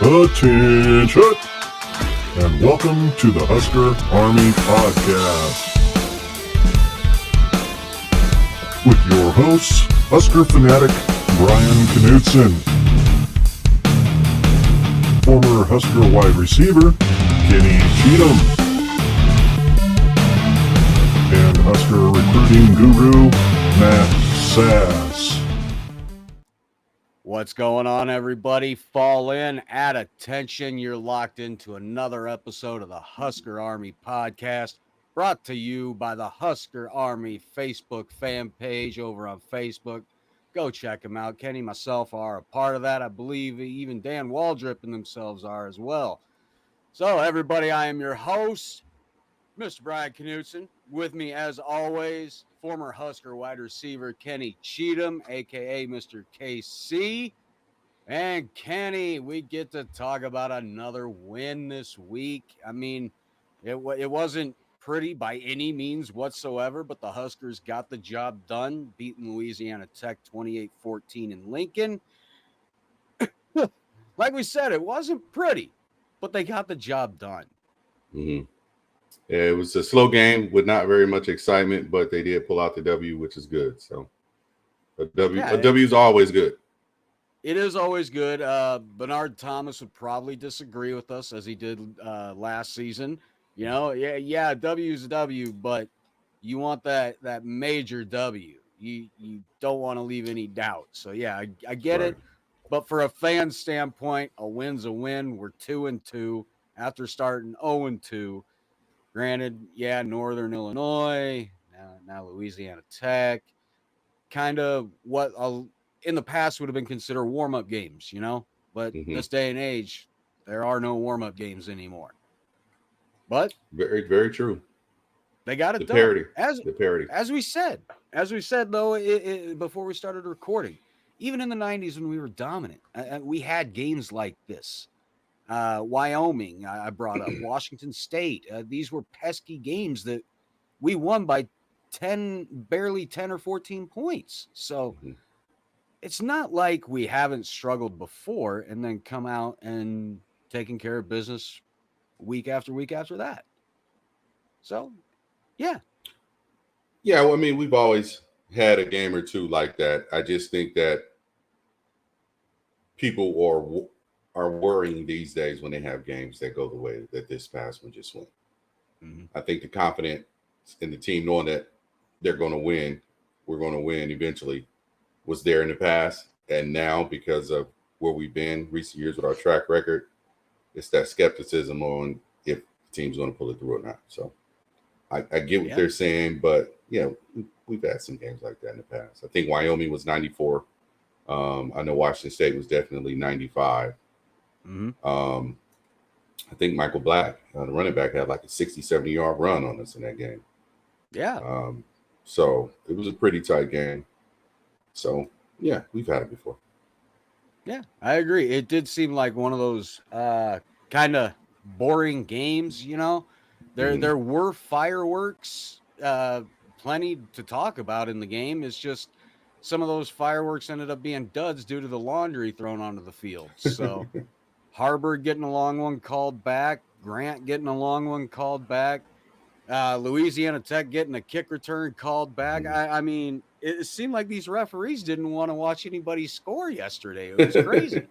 Attention! And welcome to the Husker Army Podcast. With your hosts, Husker fanatic Brian Knutson, former Husker wide receiver Kenny Cheatham, and Husker recruiting guru Matt Sass. What's going on, everybody? Fall in, at attention. You're locked into another episode of the Husker Army Podcast, brought to you by the Husker Army Facebook fan page over on Facebook. Go check them out. Kenny and myself are a part of that. I believe even Dan Waldrip and themselves are as well. So, everybody, I am your host, Mr. Brian Knutson. With me, as always, former Husker wide receiver Kenny Cheatham, a.k.a. Mr. KC. And Kenny, we get to talk about another win this week. I mean, it wasn't pretty by any means whatsoever, but the Huskers got the job done, beating Louisiana-Tech 28-14 in Lincoln. Like we said, it wasn't pretty, but they got the job done. Mm-hmm. Yeah, it was a slow game with not very much excitement, but they did pull out the W, which is good. So a W is always good. It is always good. Bernard Thomas would probably disagree with us as he did last season. You know, yeah, W's a W, but you want that major W. You don't want to leave any doubt. So yeah, I get it. But for a fan standpoint, a win's a win. We're 2-2 after starting 0-2. Granted, yeah, Northern Illinois, now Louisiana-Tech, kind of what in the past would have been considered warm-up games, you know? But this day and age, there are no warm-up games anymore. But very, very true. They got it done. The parity. As we said, though, before we started recording, even in the 90s when we were dominant, we had games like this. Wyoming, I brought up, Washington State. These were pesky games that we won by barely 10 or 14 points. So it's not like we haven't struggled before and then come out and taken care of business week after week after that. So, yeah. Yeah, well, I mean, we've always had a game or two like that. I just think that people are worrying these days when they have games that go the way that this past one just went. I think the confidence in the team knowing that they're going to win, we're going to win eventually, was there in the past. And now, because of where we've been recent years with our track record, it's that skepticism on if the team's going to pull it through or not. So I get what they're saying, but yeah, we've had some games like that in the past. I think Wyoming was 94. I know Washington State was definitely 95. I think Michael Black, the running back, had like a 60, 70-yard run on us in that game. Yeah. So it was a pretty tight game. So, yeah, we've had it before. Yeah, I agree. It did seem like one of those kind of boring games, you know. There were fireworks, plenty to talk about in the game. It's just some of those fireworks ended up being duds due to the laundry thrown onto the field. So Harburg getting a long one called back, Grant getting a long one called back, Louisiana-Tech getting a kick return called back. I mean, it seemed like these referees didn't want to watch anybody score yesterday. It was crazy.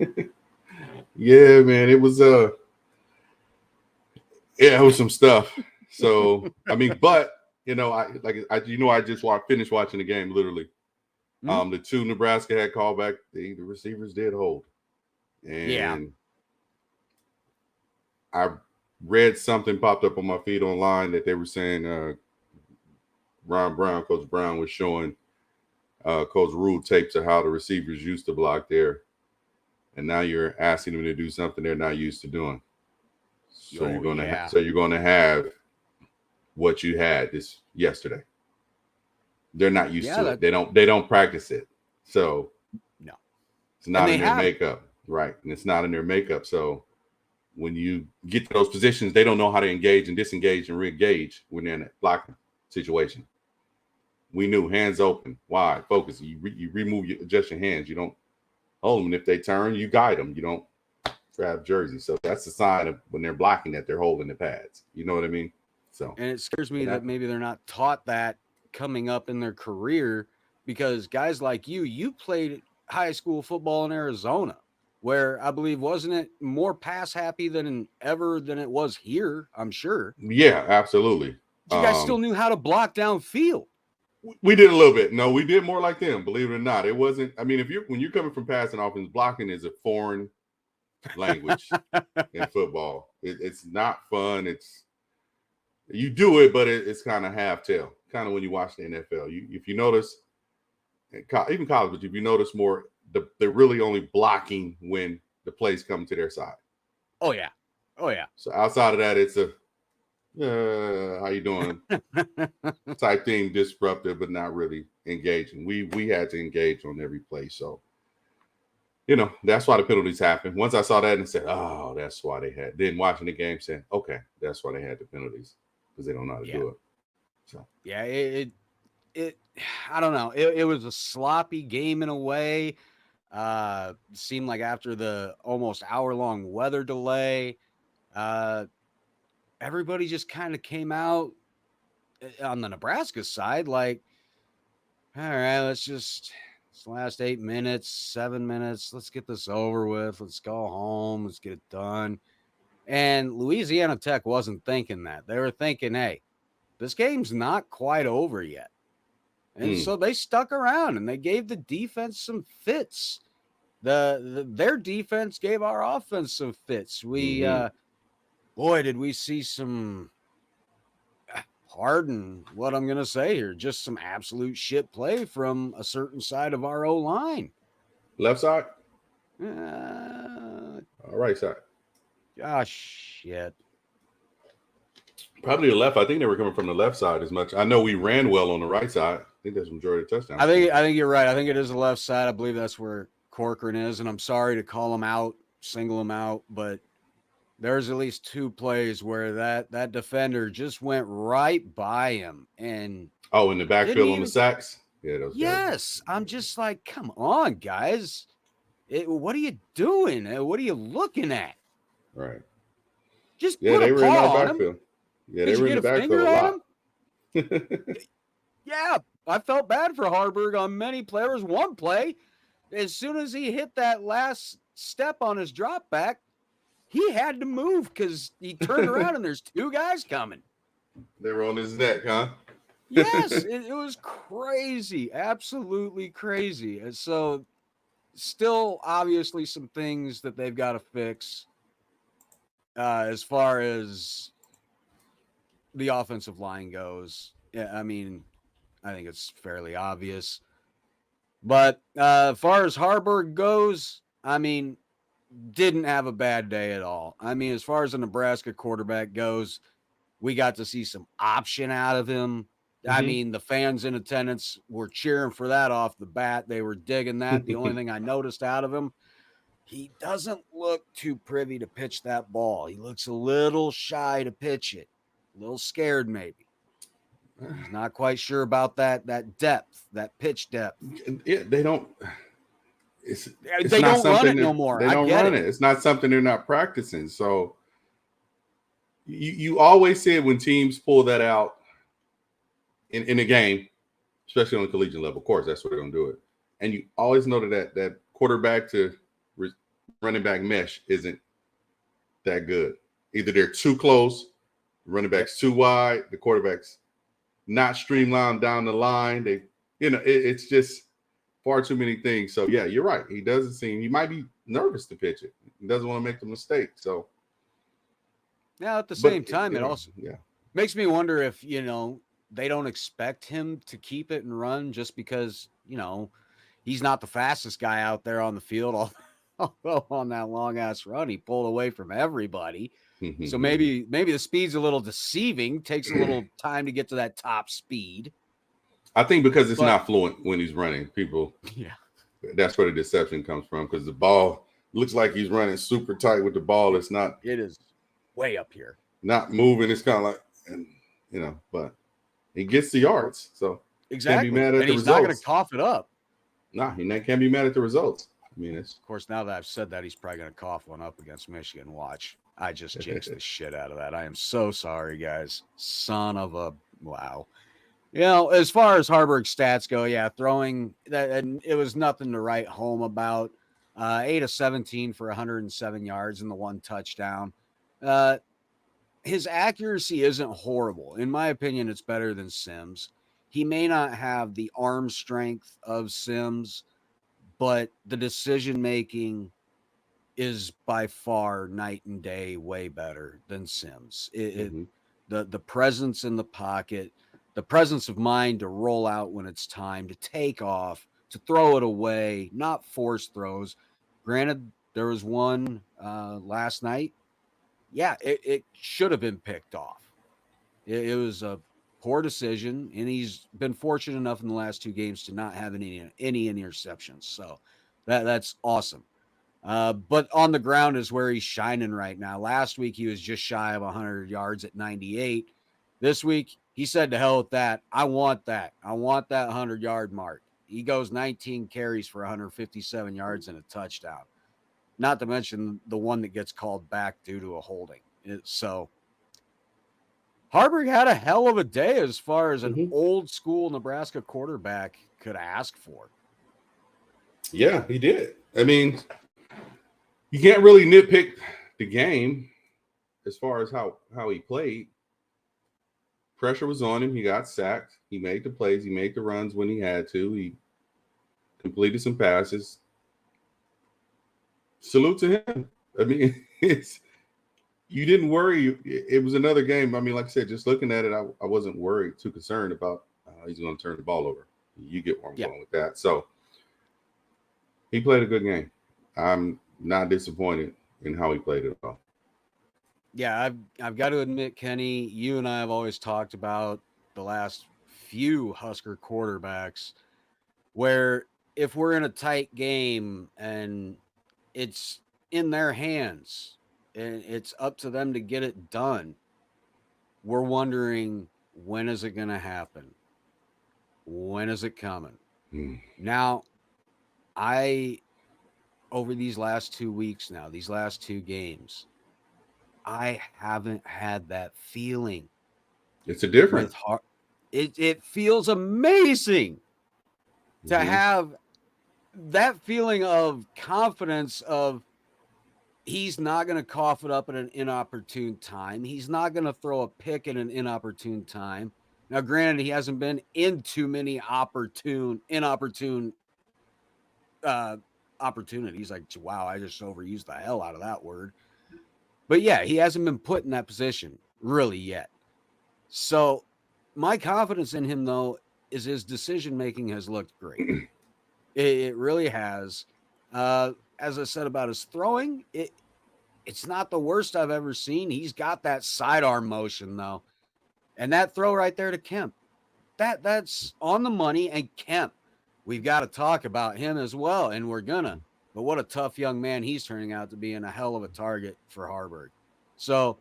Yeah, man, it was it was some stuff. So I mean, but you know, I just finished watching the game literally. The two Nebraska had called back. The receivers did hold, and I read something popped up on my feed online that they were saying Coach Brown was showing Coach Rule tapes of how the receivers used to block there, and now you're asking them to do something they're not used to doing. So you're going to have what you had yesterday. They're not used to it. They don't practice it. So no, it's not in their makeup, right? And it's not in their makeup. So when you get to those positions, they don't know how to engage and disengage and re-engage when they're in a blocking situation. We knew hands open, wide, focus. You adjust your hands. You don't hold them. And if they turn, you guide them. You don't drab jersey. So that's a sign of when they're blocking that they're holding the pads. You know what I mean? So, and it scares me that maybe they're not taught that coming up in their career, because guys like you played high school football in Arizona, where I believe, wasn't it more pass happy than it was here? I'm sure. yeah, absolutely. But you guys still knew how to block downfield. We did a little bit. No, we did more like them, believe it or not. It wasn't, I mean, when you're coming from passing offense, blocking is a foreign language in football. It's not fun. You do it, but it's kind of half tail. Kind of when you watch the NFL. If you notice, even college, but if you notice more, they're really only blocking when the plays come to their side. Oh yeah. So outside of that, it's a how you doing type thing, disruptive, but not really engaging. We had to engage on every play. So, that's why the penalties happened. Once I saw that and said, oh, that's why they had. Then watching the game saying, okay, that's why they had the penalties, because they don't know how to do it. So yeah, it I don't know. It was a sloppy game in a way. Seemed like after the almost hour-long weather delay, everybody just kind of came out on the Nebraska side like, all right, it's the last 8 minutes, 7 minutes. Let's get this over with. Let's go home. Let's get it done. And Louisiana Tech wasn't thinking that. They were thinking, hey, this game's not quite over yet. And so they stuck around and they gave the defense some fits. Their defense gave our offense some fits. We boy, did we see some, pardon what I'm gonna say here, just some absolute shit play from a certain side of our O-line. Left side? Right side. Gosh, shit. Probably the left. I think they were coming from the left side as much. I know we ran well on the right side. I think that's the majority of touchdowns. I think you're right. I think it is the left side. I believe that's where Corcoran is, and I'm sorry to call him out, single him out, but there's at least 2 plays where that defender just went right by him. And in the backfield on the sacks? Yeah, those yes. Guys. I'm just like, come on, guys. What are you doing? What are you looking at? Right. Just put they were in our backfield. Yeah, they were in the backfield a lot. Yeah, I felt bad for Harburg on many players. One play, as soon as he hit that last step on his drop back, he had to move because he turned around and there's 2 guys coming. They were on his neck, huh? Yes, it was crazy. Absolutely crazy. And so still obviously some things that they've got to fix as far as the offensive line goes. Yeah, I mean, I think it's fairly obvious. But as far as Harburg goes, I mean, didn't have a bad day at all. I mean, as far as the Nebraska quarterback goes, we got to see some option out of him. I mean, the fans in attendance were cheering for that off the bat. They were digging that. The only thing I noticed out of him, he doesn't look too privy to pitch that ball. He looks a little shy to pitch it, a little scared maybe. He's not quite sure about that depth, that pitch depth. Yeah, they don't. They don't run it no more. They don't run it. It's not something they're not practicing. So you always say when teams pull that out in a game, especially on the collegiate level, of course, that's where they're going to do it. And you always know that quarterback to running back mesh isn't that good. Either they're too close, the running back's too wide, the quarterback's not streamlined down the line. It's just far too many things. So yeah, you're right. He might be nervous to pitch it. He doesn't want to make the mistake. So now at the same time, it also makes me wonder if, they don't expect him to keep it and run just because, he's not the fastest guy out there on the field. Although on that long ass run, he pulled away from everybody. So maybe the speed's a little deceiving, takes a little time to get to that top speed. I think because it's not fluent when he's running, that's where the deception comes from, because the ball looks like he's running super tight with the ball. It's not. It is way up here. Not moving. It's kind of like, but he gets the yards. So exactly. Can't be mad at and the he's results. Not going to cough it up. Nah, he can't be mad at the results. I mean, it's Of course, now that I've said that, he's probably going to cough one up against Michigan. Watch. I just jinxed the shit out of that. I am so sorry, guys. Son of a wow. As far as Harburg's stats go, yeah, throwing that, and it was nothing to write home about. 8 of 17 for 107 yards and the 1 touchdown. His accuracy isn't horrible. In my opinion, it's better than Sims. He may not have the arm strength of Sims, but the decision making is by far night and day way better than Sims. The presence in the pocket, the presence of mind to roll out when it's time, to take off, to throw it away, not force throws. Granted, there was one last night. Yeah, it should have been picked off. It was a poor decision, and he's been fortunate enough in the last 2 games to not have any interceptions. So that's awesome. But on the ground is where he's shining right now. Last week, he was just shy of 100 yards at 98. This week, he said, to hell with that. I want that. I want that 100-yard mark. He goes 19 carries for 157 yards and a touchdown. Not to mention the one that gets called back due to a holding. So Harburg had a hell of a day as far as an old school Nebraska quarterback could ask for. Yeah, he did. I mean, you can't really nitpick the game as far as how he played. Pressure was on him. He got sacked. He made the plays. He made the runs when he had to. He completed some passes. Salute to him. I mean, you didn't worry. It was another game. I mean, like I said, just looking at it, I wasn't worried, too concerned about he's going to turn the ball over. You get where I'm going with that. So he played a good game. I'm not disappointed in how he played at all. Yeah, I've got to admit, Kenny, you and I have always talked about the last few Husker quarterbacks where if we're in a tight game and it's in their hands and it's up to them to get it done, we're wondering, when is it going to happen? When is it coming? Now, over these last 2 weeks now, these last 2 games, I haven't had that feeling. It's a difference. It feels amazing to have that feeling of confidence of he's not going to cough it up at an inopportune time. He's not going to throw a pick at an inopportune time. Now, granted, he hasn't been in too many inopportune opportunities. Like, wow, I just overused the hell out of that word. But yeah, he hasn't been put in that position really yet. So my confidence in him, though, is his decision-making has looked great. It really has. As I said about his throwing, it's not the worst I've ever seen. He's got that sidearm motion, though. And that throw right there to Kemp, that's on the money. And Kemp, we've got to talk about him as well, and we're gonna. But what a tough young man he's turning out to be, and a hell of a target for Harburg. So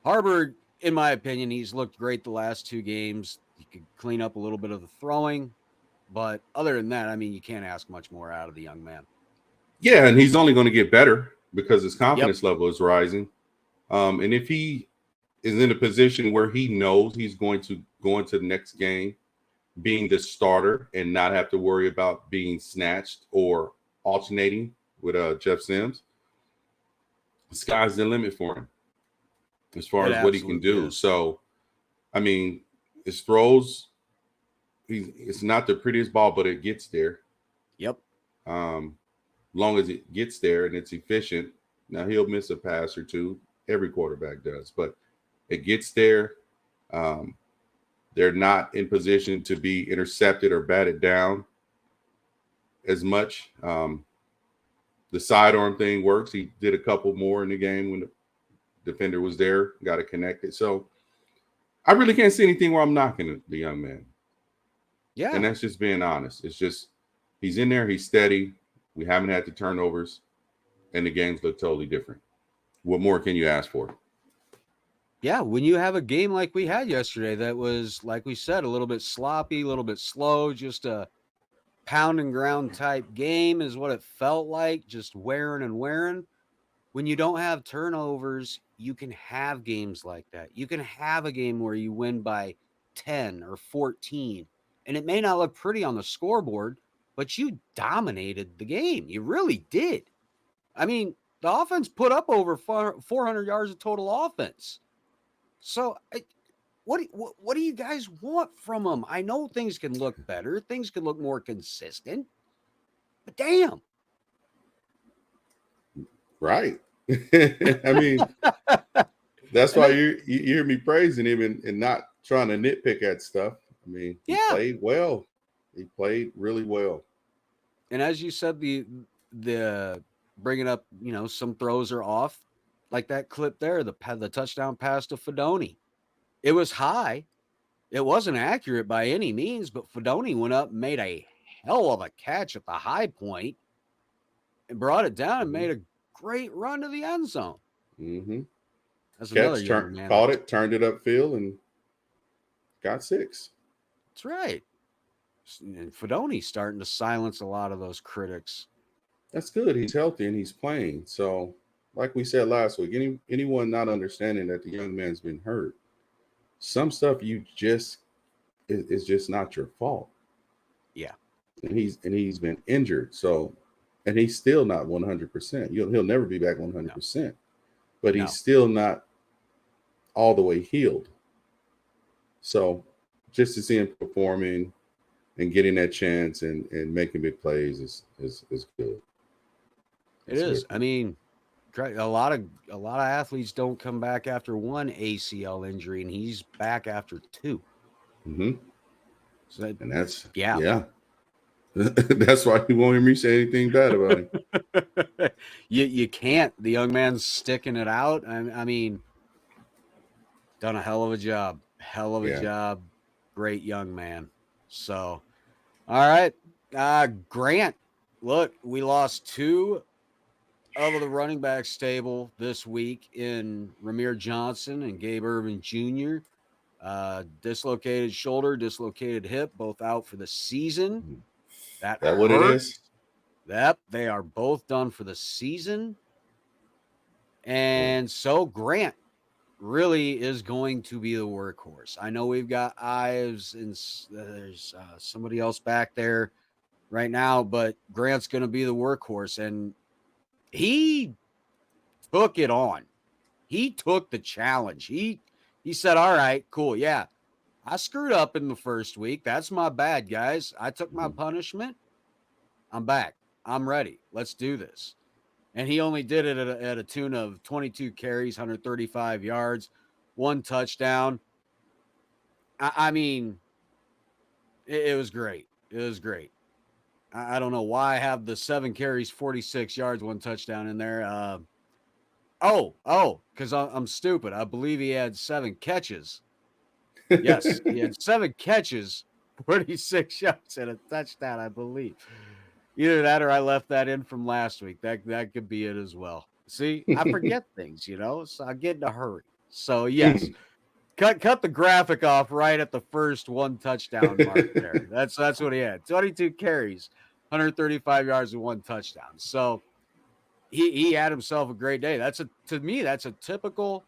Harburg, in my opinion, he's looked great the last 2 games. He could clean up a little bit of the throwing. But other than that, I mean, you can't ask much more out of the young man. Yeah, and he's only going to get better because his confidence level is rising. And if he is in a position where he knows he's going to go into the next game being the starter and not have to worry about being snatched or alternating with Jeff Sims, the sky's the limit for him as far as what he can do. So, I mean, his throws, it's not the prettiest ball, but it gets there. Yep. Long as it gets there and it's efficient. Now, he'll miss a pass or two. Every quarterback does, but it gets there. They're not in position to be intercepted or batted down as much. The sidearm thing works. He did a couple more in the game when the defender was there, got it connected. So I really can't see anything where I'm knocking the young man. Yeah. And that's just being honest. It's just he's in there. He's steady. We haven't had the turnovers, and the games look totally different. What more can you ask for? Yeah, when you have a game like we had yesterday that was, like we said, a little bit sloppy, a little bit slow, just a pound and ground type game is what it felt like, just wearing and wearing. When you don't have turnovers, you can have games like that. You can have a game where you win by 10 or 14, and it may not look pretty on the scoreboard, but you dominated the game. You really did. I mean, the offense put up over 400 yards of total offense. So, what do you guys want from them? I know things can look better, things can look more consistent, but damn. Right. I mean, that's why you hear me praising him and not trying to nitpick at stuff. I mean, he played well. He played really well. And as you said, the bringing up, some throws are off, like that clip there, the touchdown pass to Fedoni. It was high. It wasn't accurate by any means, but Fedoni went up and made a hell of a catch at the high point and brought it down and made a great run to the end zone. Mm-hmm. That's another young man. Caught it, turned it upfield, and got 6. That's right. And Fedoni's starting to silence a lot of those critics. That's good. He's healthy and he's playing. So, like we said last week, anyone not understanding that the young man's been hurt, some stuff is just not your fault. Yeah. And he's been injured. So, and he's still not 100%. He'll never be back 100%. No. But he's still not all the way healed. So, just to see him performing and getting that chance and making big plays is good. It is. I mean, a lot of athletes don't come back after one ACL injury, and he's back after 2. Mm-hmm. So and that's that's why you won't hear me say anything bad about him. You can't. The young man's sticking it out. I mean, done a hell of a job. Hell of a job. Great young man. So, all right. Grant, look, we lost 2 of the running back stable this week in Ramir Johnson and Gabe Irvin Jr. Dislocated shoulder, dislocated hip, both out for the season. That what it is? Yep, they are both done for the season. And so Grant really is going to be the workhorse. I know we've got Ives and there's somebody else back there right now, but Grant's going to be the workhorse. And he took it on. He took the challenge. He said, all right, cool. Yeah, I screwed up in the first week. That's my bad, guys. I took my punishment. I'm back. I'm ready. Let's do this. And he only did it at a tune of 22 carries, 135 yards, 1 touchdown. I mean, it was great. It was great. I don't know why I have the 7 carries, 46 yards, 1 touchdown in there. Because I'm stupid. I believe he had 7 catches. Yes, he had 7 catches, 46 yards, and a touchdown, I believe. Either that or I left that in from last week. That could be it as well. See, I forget things, so I get in a hurry. So, yes, cut the graphic off right at the first 1 touchdown mark there. That's what he had. 22 carries, 135 yards, and 1 touchdown. So, he had himself a great day. To me, that's a typical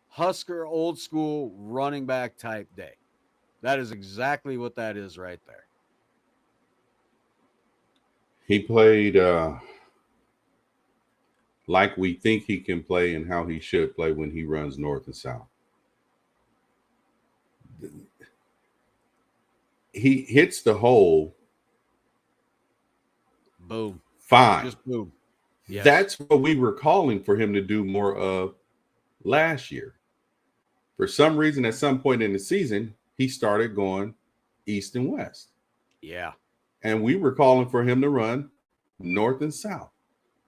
Husker old school running back type day. That is exactly what that is right there. He played like we think he can play and how he should play when he runs north and south. He hits the hole. Boom. Fine. Just boom. Yes. That's what we were calling for him to do more of last year. For some reason, at some point in the season, he started going east and west. Yeah. And we were calling for him to run north and south.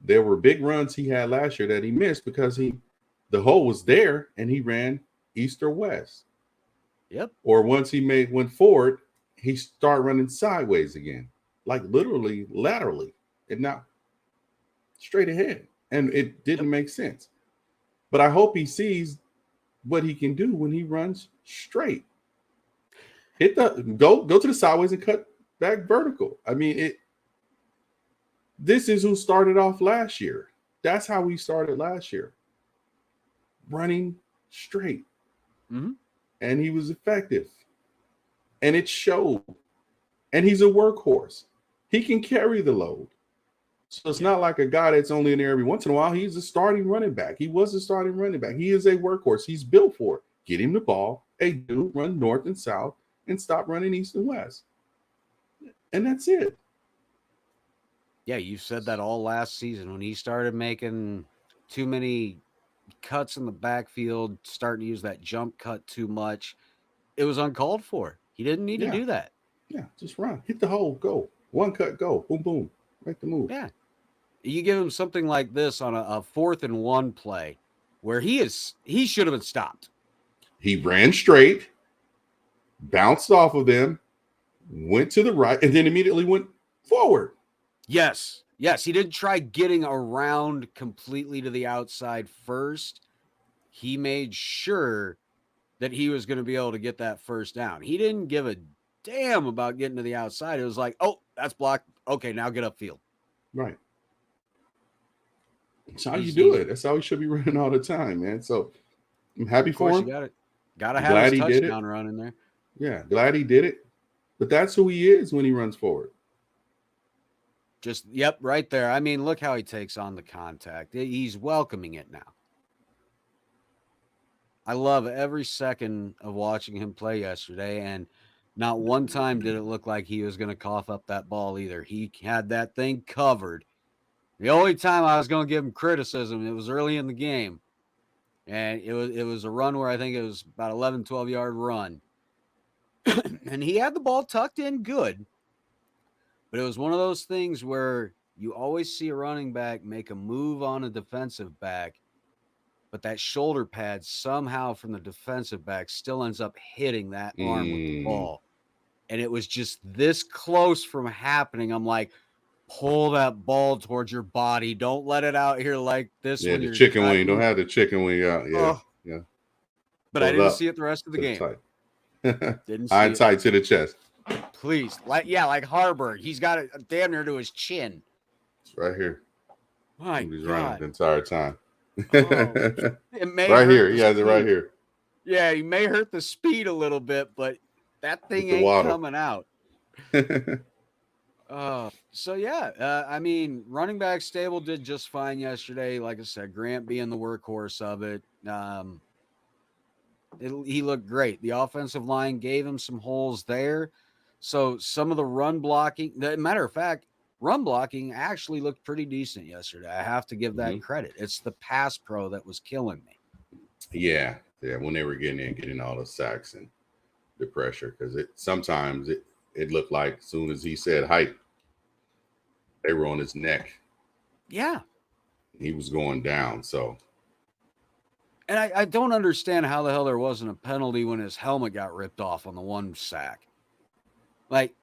There were big runs he had last year that he missed because the hole was there and he ran east or west. Yep. Or once he went forward, he started running sideways again, like literally laterally and not straight ahead. And it didn't make sense. But I hope he sees what he can do when he runs straight. Go to the sideways and cut back vertical. I mean, this is who started off last year. That's how we started last year. Running straight. Mm-hmm. And he was effective. And it showed. And he's a workhorse. He can carry the load. So it's not like a guy that's only in there every once in a while. He's a starting running back. He was a starting running back. He is a workhorse. He's built for it. Get him the ball. Hey, dude, run north and south and stop running east and west. And that's it. Yeah, you said that all last season when he started making too many cuts in the backfield, starting to use that jump cut too much. It was uncalled for. He didn't need to do that. Yeah, just run. Hit the hole. Go. One cut, go. Boom, boom. Make the move. Yeah. You give him something like this on a 4th and 1 play where he should have been stopped. He ran straight, bounced off of them, went to the right, and then immediately went forward. Yes. He didn't try getting around completely to the outside first. He made sure that he was going to be able to get that first down. He didn't give a damn about getting to the outside. It was like, oh, that's blocked. Okay, now get upfield. Right. That's how you do it. That's how he should be running all the time, man. So I'm happy for him. Got to have his touchdown run in there. Yeah, glad he did it. But that's who he is when he runs forward. Right there. I mean, look how he takes on the contact. He's welcoming it now. I love every second of watching him play yesterday, and not one time did it look like he was going to cough up that ball either. He had that thing covered. The only time I was going to give him criticism, it was early in the game, and it was a run where I think it was about 11, 12-yard run, and he had the ball tucked in good, but it was one of those things where you always see a running back make a move on a defensive back, but that shoulder pad somehow from the defensive back still ends up hitting that arm with the ball. And it was just this close from happening. I'm like, pull that ball towards your body. Don't let it out here like this. Yeah, the chicken wing. Don't have the chicken wing out. Yeah, yeah. But I didn't see it the rest of the game. Didn't see it. Tight to the chest. Please. Like Harburg. He's got it damn near to his chin. It's right here. My He's God. running the entire time. It may right here. He has it right here. Yeah, he may hurt the speed a little bit, but that thing ain't coming out. I mean, running back stable did just fine yesterday. Like I said, Grant being the workhorse of it. He looked great. The offensive line gave him some holes there. So some of the run blocking, matter of fact, run blocking actually looked pretty decent yesterday. I have to give that credit. It's the pass pro that was killing me. Yeah. When they were getting all the sacks and the pressure, because sometimes it looked like as soon as he said height, they were on his neck. Yeah. He was going down. So. And I don't understand how the hell there wasn't a penalty when his helmet got ripped off on the one sack. Like,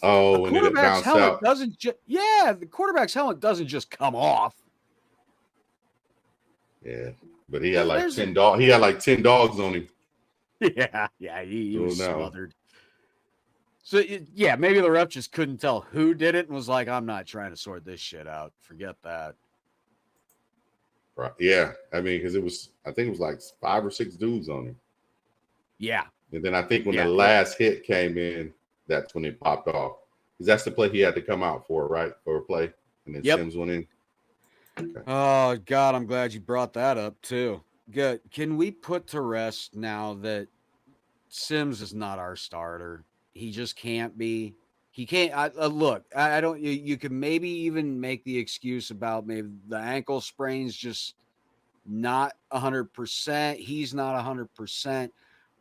when it bounced out. The quarterback's helmet doesn't just come off. Yeah, but he had like 10 dogs. He had like 10 dogs on him. Yeah, he was smothered. So maybe the ref just couldn't tell who did it and was like, "I'm not trying to sort this shit out. Forget that." Right. Yeah, I mean, because I think it was like 5 or 6 dudes on him. Yeah. And then I think when the last hit came in, that's when it popped off. Because that's the play he had to come out for, right? For a play. And then Sims went in. Okay. Oh, God, I'm glad you brought that up, too. Good. Can we put to rest now that Sims is not our starter? He just can't be. He can't. Look, I don't. You could maybe even make the excuse about maybe the ankle sprain's just not 100%. He's not 100%.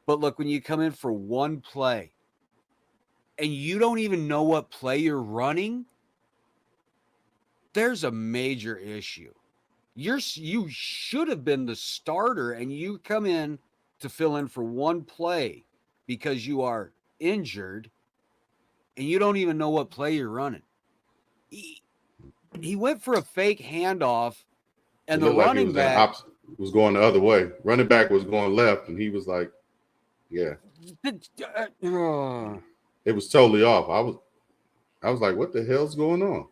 But look, when you come in for one play and you don't even know what play you're running, there's a major issue. You should have been the starter, and you come in to fill in for one play because you are injured, and you don't even know what play you're running. He went for a fake handoff, and the running back was going the other way. Running back was going left, and he was like, "Yeah." It was totally off. I was like, what the hell's going on?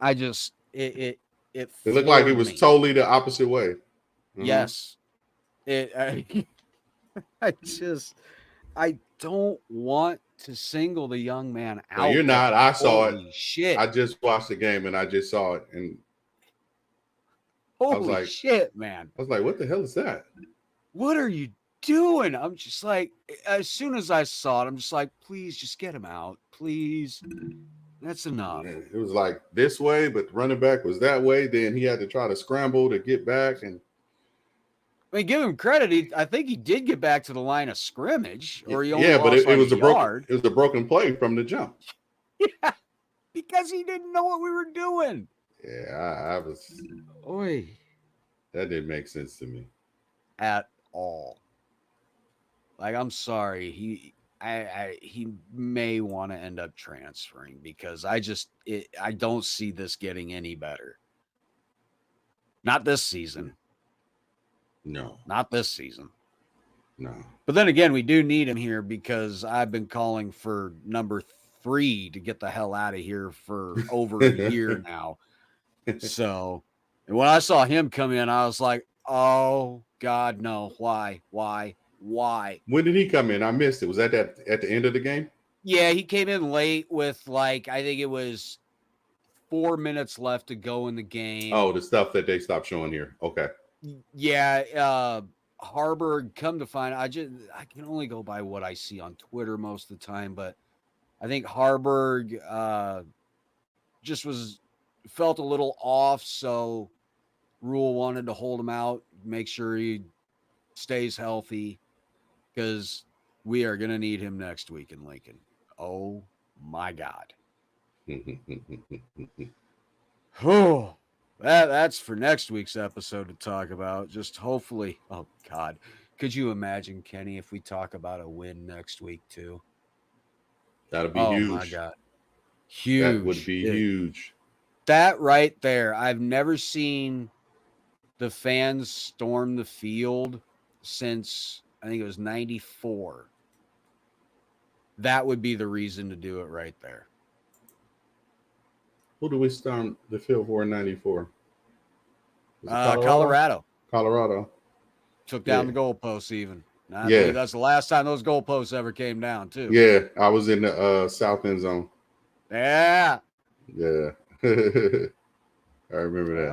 I just it looked like it floored was me. totally the opposite way. Yes. I don't want to single the young man No, out. you're not. I saw it. Holy shit. I just watched the game and I just saw it. And Holy shit, man. I was like, what the hell is that? What are you doing? I'm just like, as soon as I saw it, I'm just like, please just get him out. Please. That's enough. It was like this way, but the running back was that way. Then he had to try to scramble to get back. And I mean, give him credit. I think he did get back to the line of scrimmage, or he only yeah, but lost it was a broken. It was a broken play from the jump. Yeah, because he didn't know what we were doing. Yeah, I was. Oy. That didn't make sense to me At all. Like, I'm sorry. He may want to end up transferring because I don't see this getting any better. Not this season. No. Not this season. No. But then again, we do need him here because I've been calling for number 3 to get the hell out of here for over a year now. So, and when I saw him come in, I was like, oh, God, no. Why? When did he come in? I missed it. Was that at the end of the game? Yeah, he came in late with I think it was 4 minutes left to go in the game. Oh, the stuff that they stopped showing here. Okay. Yeah, Harburg, come to find, I can only go by what I see on Twitter most of the time, but I think Harburg just felt a little off, so Rule wanted to hold him out, make sure he stays healthy, because we are going to need him next week in Lincoln. Oh, my God. Oh, that's for next week's episode to talk about. Just hopefully, oh, God. Could you imagine, Kenny, if we talk about a win next week, too? That'd be huge. Oh, my God. Huge. That would be huge. That right there. I've never seen the fans storm the field since, I think it was 94. That would be the reason to do it right there. Who do we storm the field for in 94? Colorado. Took down the goalposts even. I believe that's the last time those goalposts ever came down, too. Yeah, I was in the south end zone. Yeah. Yeah. I remember that.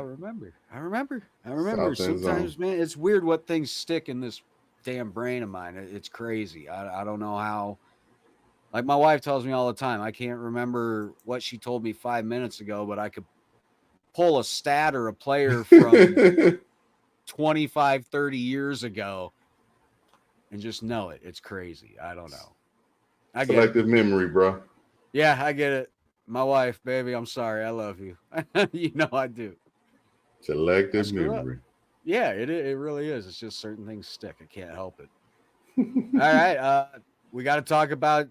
I remember. Sometimes, man, it's weird what things stick in this damn brain of mine. It's crazy. I don't know how. Like, my wife tells me all the time, I can't remember what she told me 5 minutes ago, but I could pull a stat or a player from 25, 30 years ago and just know it. It's crazy. I don't know. I get selective memory, bro. Yeah, I get it. My wife, baby, I'm sorry. I love you. You know I do. Selective memory. Yeah, it really is. It's just certain things stick. I can't help it. All right. We got to talk about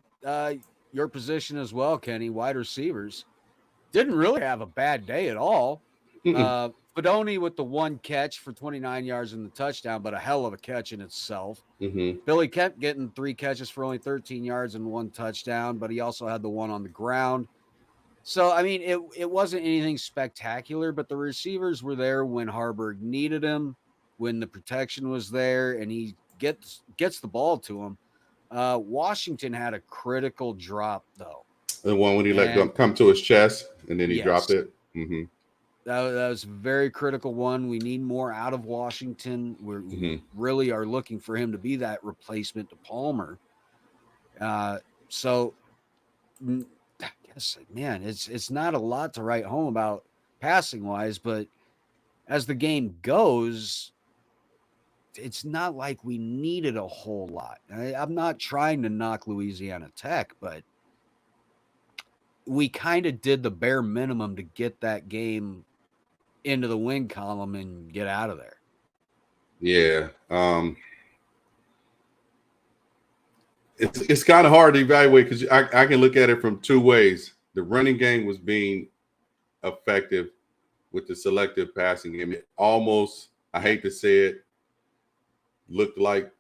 your position as well, Kenny. Wide receivers. Didn't really have a bad day at all. Fedoni with the 1 catch for 29 yards in the touchdown, but a hell of a catch in itself. Billy kept getting 3 catches for only 13 yards and 1 touchdown, but he also had the 1 on the ground. So, I mean, it wasn't anything spectacular, but the receivers were there when Harburg needed him, when the protection was there, and he gets the ball to him. Washington had a critical drop, though. The one when he let him come to his chest, and then he dropped it. That was a very critical one. We need more out of Washington. We really are looking for him to be that replacement to Palmer. So, I guess, man, it's not a lot to write home about passing wise, but as the game goes, it's not like we needed a whole lot. I'm not trying to knock Louisiana Tech, but we kind of did the bare minimum to get that game into the win column and get out of there. Yeah. It's kind of hard to evaluate because I can look at it from 2 ways. The running game was being effective with the selective passing game. It almost, I hate to say it, looked like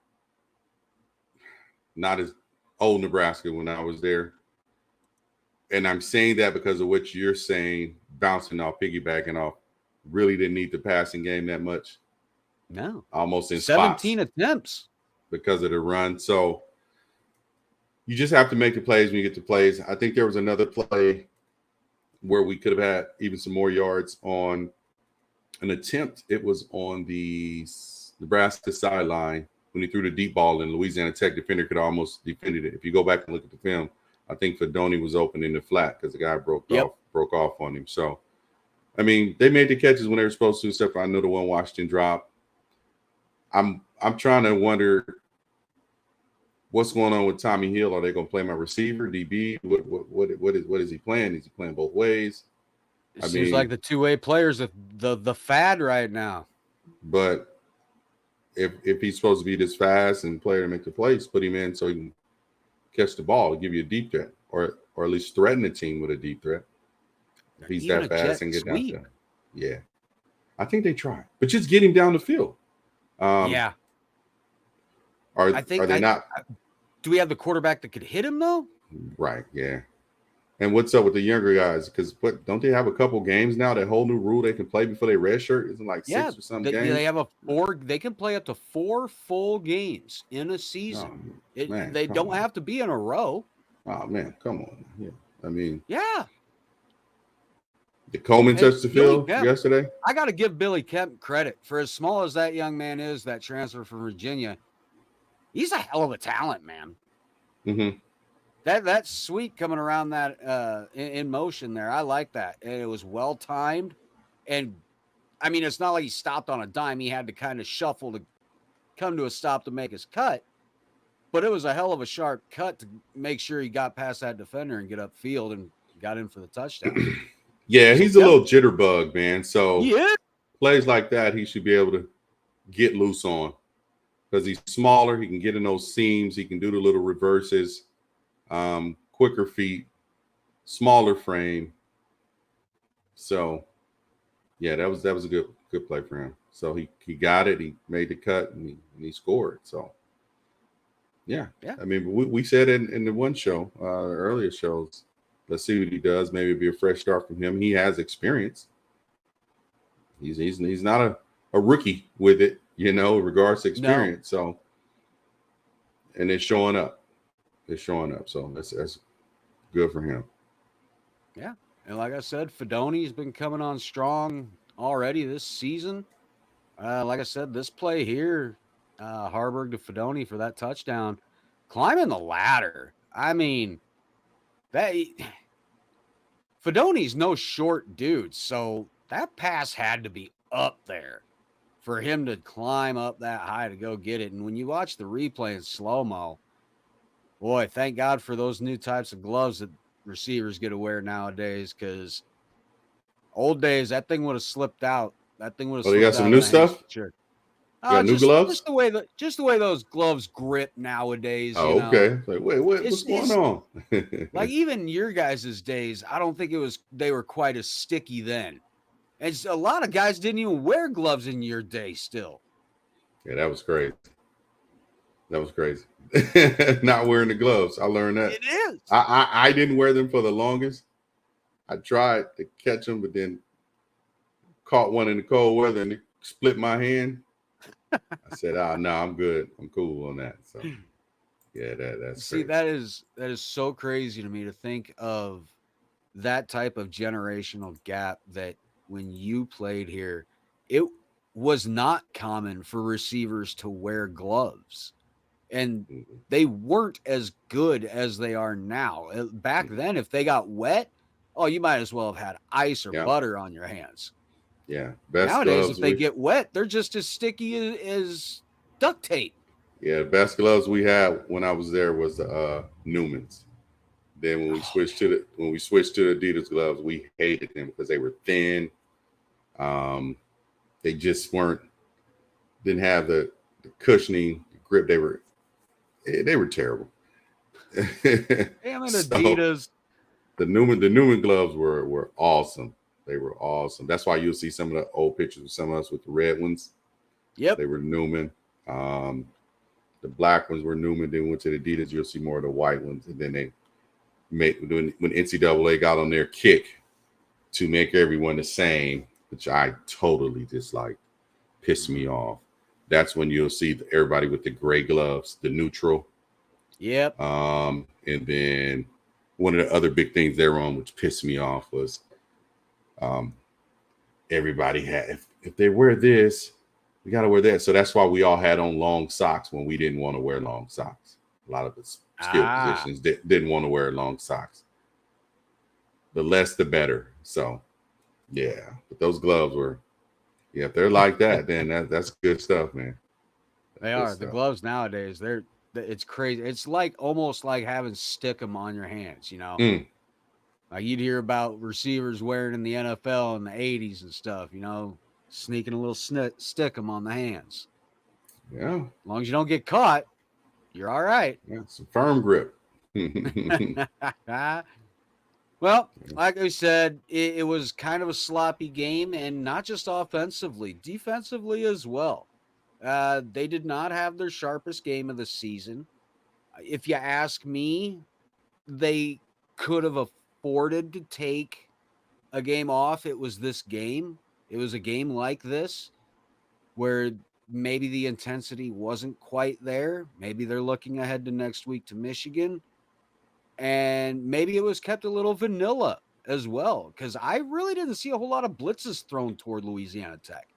not as old Nebraska when I was there. And I'm saying that because of what you're saying, bouncing off, piggybacking off, really didn't need the passing game that much. No. Almost in 17 spots attempts. because of the run. So you just have to make the plays when you get the plays. I think there was another play where we could have had even some more yards on an attempt. It was on the Nebraska sideline when he threw the deep ball, and Louisiana Tech defender could almost defended it. If you go back and look at the film, I think Fedoni was open in the flat because the guy broke off on him. So, I mean, they made the catches when they were supposed to, except for I know the one Washington dropped. I'm trying to wonder what's going on with Tommy Hill. Are they going to play my receiver, DB? What is he playing? Is he playing both ways? It seems like the two-way players are the fad right now. But if he's supposed to be this fast and player to make the plays, put him in so he can catch the ball, give you a deep threat, or at least threaten the team with a deep threat. If he's that fast and get down there. Yeah. I think they try. But just get him down the field. Yeah. Are they not? Do we have the quarterback that could hit him though? Right. Yeah. And what's up with the younger guys? Because don't they have a couple games now? That whole new rule they can play before they redshirt isn't like 6 or something games. They have they can play up to 4 full games in a season. They don't have to be in a row. Oh man, come on. Yeah. I mean, yeah. Did Coleman touch the field yesterday? I got to give Billy Kemp credit for as small as that young man is, that transfer from Virginia. He's a hell of a talent, man. Mm-hmm. That's sweet coming around that in motion there. I like that. And it was well timed. And I mean, it's not like he stopped on a dime. He had to kind of shuffle to come to a stop to make his cut. But it was a hell of a sharp cut to make sure he got past that defender and get upfield and got in for the touchdown. Yeah, he's a little jitterbug, man. So yeah, plays like that, he should be able to get loose on because he's smaller. He can get in those seams. He can do the little reverses, quicker feet, smaller frame. So, yeah, that was a good play for him. So he got it. He made the cut and he scored. So, yeah. I mean, we said in the one show, earlier shows. Let's see what he does. Maybe it'll be a fresh start from him. He has experience. He's not a rookie with it, in regards to experience. No. So, and it's showing up. So that's good for him. Yeah, and like I said, Fedoni's been coming on strong already this season. Like I said, this play here, Harburg to Fedoni for that touchdown, climbing the ladder. I mean, Fedoni's no short dude, so that pass had to be up there for him to climb up that high to go get it. And when you watch the replay in slow-mo, boy, thank God for those new types of gloves that receivers get to wear nowadays, because old days, that thing would have slipped out. That thing would have slipped out. You got some new stuff? Sure. New gloves? Just the way those gloves grip nowadays. Oh, okay. Like, wait, what's going on? Like even your guys' days, I don't think they were quite as sticky then. And a lot of guys didn't even wear gloves in your day still. Yeah, that was crazy. Not wearing the gloves. I learned that. It is. I didn't wear them for the longest. I tried to catch them, but then caught one in the cold weather and it split my hand. I said, no, I'm good. I'm cool on that. So, yeah, that's see, crazy. that is so crazy to me to think of that type of generational gap, that when you played here, it was not common for receivers to wear gloves. And they weren't as good as they are now. Back then, if they got wet, you might as well have had ice or butter on your hands. Yeah. Nowadays, if they get wet, they're just as sticky as duct tape. Yeah, the best gloves we had when I was there was the Newmans. Then when we switched to the Adidas gloves, we hated them because they were thin. They just didn't have the cushioning grip. They were terrible. Damn it, Adidas. The Newman gloves were awesome. They were awesome. That's why you'll see some of the old pictures of some of us with the red ones. Yep. They were Newman. The black ones were Newman. Then went to the Adidas. You'll see more of the white ones. And then they when NCAA got on their kick to make everyone the same, which I totally dislike, pissed me off. That's when you'll see everybody with the gray gloves, the neutral. Yep. And then one of the other big things they're on, which pissed me off, was everybody had, if they wear this, we got to wear that. So that's why we all had on long socks when we didn't want to wear long socks. A lot of the skill positions didn't want to wear long socks. The less, the better. So, yeah. But those gloves were, if they're like that, then that's good stuff, man. They are. The gloves nowadays, it's crazy. It's like almost like having stickum on your hands, you know? Like you'd hear about receivers wearing in the NFL in the 80s and stuff, you know, sneaking a little stickum on the hands. Yeah. As long as you don't get caught, you're all right. Yeah, some firm grip. Well, like I said, it was kind of a sloppy game, and not just offensively, defensively as well. They did not have their sharpest game of the season. If you ask me, they could have afforded to take a game off. It was this game. It was a game like this where maybe the intensity wasn't quite there. Maybe they're looking ahead to next week to Michigan. And maybe it was kept a little vanilla as well, because I really didn't see a whole lot of blitzes thrown toward Louisiana Tech.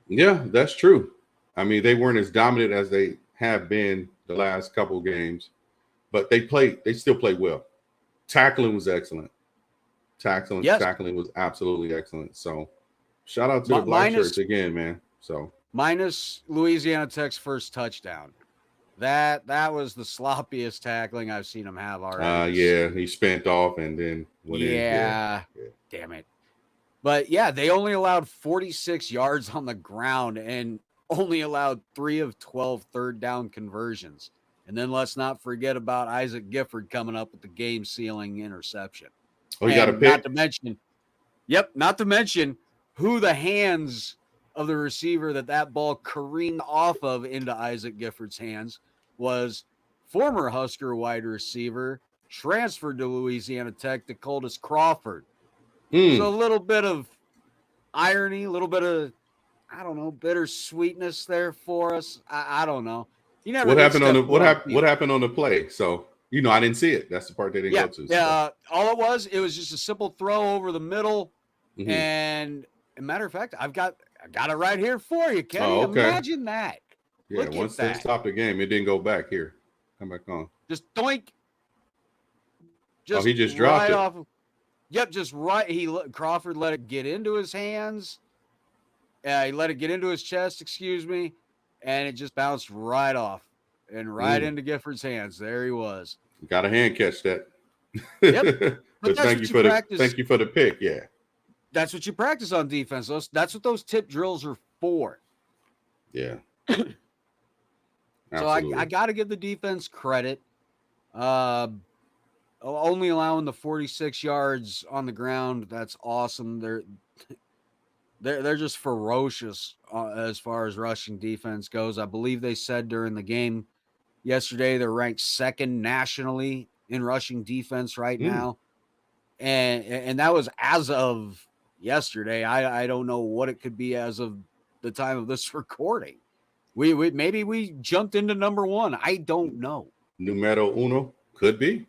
Yeah, that's true. I mean, they weren't as dominant as they have been the last couple games, but they still played well. Tackling was excellent. Tackling was absolutely excellent. So shout out to the black shirts again, man. So minus Louisiana Tech's first touchdown. That was the sloppiest tackling I've seen him have already. Yeah, he spent off and then went in. Yeah, damn it. But yeah, they only allowed 46 yards on the ground and only allowed 3 of 12 third down conversions. And then let's not forget about Isaac Gifford coming up with the game-sealing interception. Oh, you got a pick? Not to mention who the hands of the receiver that ball careened off of into Isaac Gifford's hands was former Husker wide receiver, transferred to Louisiana Tech, Dakotas Crawford. So a little bit of irony, a little bit of, I don't know, bittersweetness there for us. I don't know. What happened on the play? So, I didn't see it. That's the part they didn't go to. Yeah, all it was just a simple throw over the middle. And a matter of fact, I got it right here for you, Kenny. Oh, okay. Imagine that. Yeah, once they stopped the game, it didn't go back. Here, come back on. Just doink. He just dropped it. Yep, just right. Crawford let it get into his hands. He let it get into his chest, excuse me, and it just bounced right off and right into Gifford's hands. There he was. Got a hand catch that. Yep. But thank you for the pick. Yeah. That's what you practice on defense. That's what those tip drills are for. Yeah. So I got to give the defense credit. Only allowing the 46 yards on the ground. That's awesome. They're just ferocious as far as rushing defense goes. I believe they said during the game yesterday they're ranked second nationally in rushing defense right now. And that was as of yesterday. I don't know what it could be as of the time of this recording. Maybe we jumped into number one. I don't know. Numero uno could be.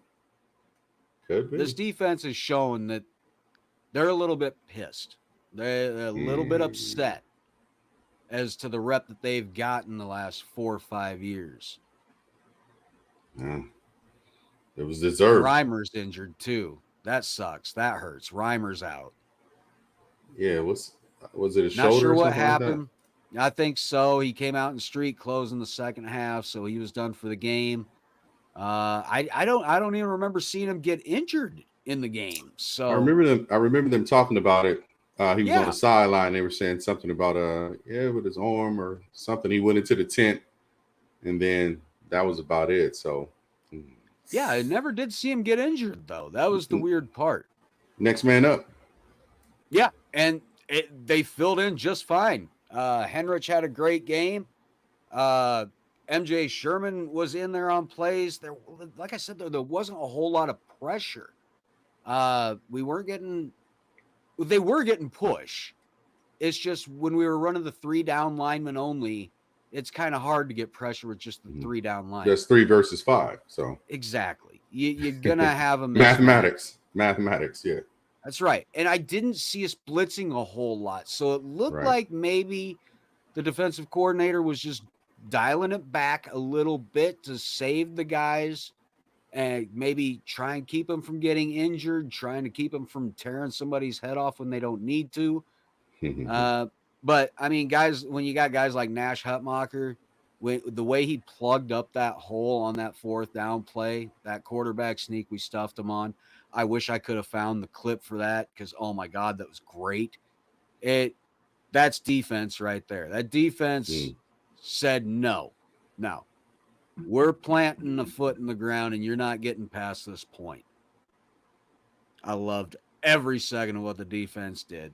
This defense is showing that they're a little bit pissed. They're a little bit upset as to the rep that they've gotten the last 4 or 5 years. Yeah. It was deserved. Reimer's injured too. That sucks. That hurts. Reimer's out. Yeah, was it a shoulder? Not sure what happened. I think so. He came out in street clothes in the second half, so he was done for the game. I don't even remember seeing him get injured in the game. So I remember them talking about it. He was on the sideline. They were saying something about with his arm or something. He went into the tent, and then that was about it. So yeah, I never did see him get injured though. That was the weird part. Next man up. Yeah, and they filled in just fine. Henrich had a great game. MJ Sherman was in there on plays. There, like I said, there wasn't a whole lot of pressure. They were getting push. It's just when we were running the 3 down linemen only, it's kind of hard to get pressure with just the 3 down line. That's 3 versus 5. So exactly, you're gonna have a mathematics, yeah. That's right. And I didn't see us blitzing a whole lot, so it looked like maybe the defensive coordinator was just dialing it back a little bit to save the guys and maybe try and keep them from getting injured, trying to keep them from tearing somebody's head off when they don't need to. But I mean, guys, when you got guys like Nash Hutmacher, the way he plugged up that hole on that 4th down play, that quarterback sneak we stuffed him on, I wish I could have found the clip for that because, oh my God, that was great. That's defense right there. That defense said, no, we're planting a foot in the ground and you're not getting past this point. I loved every second of what the defense did.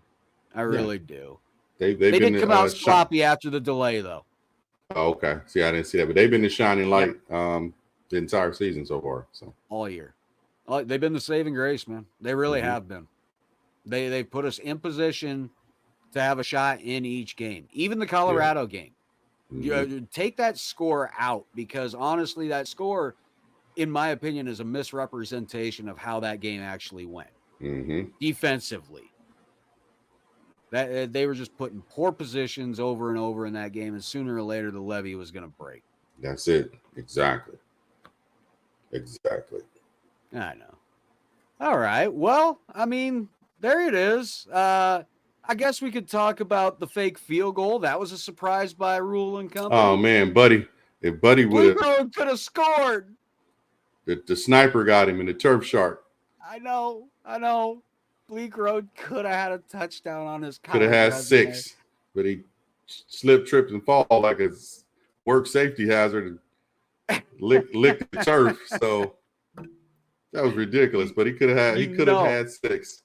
I really do. They did come out sloppy after the delay, though. Oh, okay. See, I didn't see that, but they've been the shining light the entire season so far. So all year, they've been the saving grace, man. They really have been. They put us in position to have a shot in each game, even the Colorado game. You take that score out because honestly, that score, in my opinion, is a misrepresentation of how that game actually went defensively. That they were just put in poor positions over and over in that game, and sooner or later the levee was going to break. That's it. Exactly. I know. All right. Well, I mean, there it is. I guess we could talk about the fake field goal. That was a surprise by Rule and Company. Oh man, Buddy! If Buddy would have could have scored. The sniper got him in the turf shark. I know. Bleak Road could have had a touchdown on his. Could have had 6, but he slipped, tripped, and fall like a work safety hazard and licked the turf. So that was ridiculous. But he could have had 6.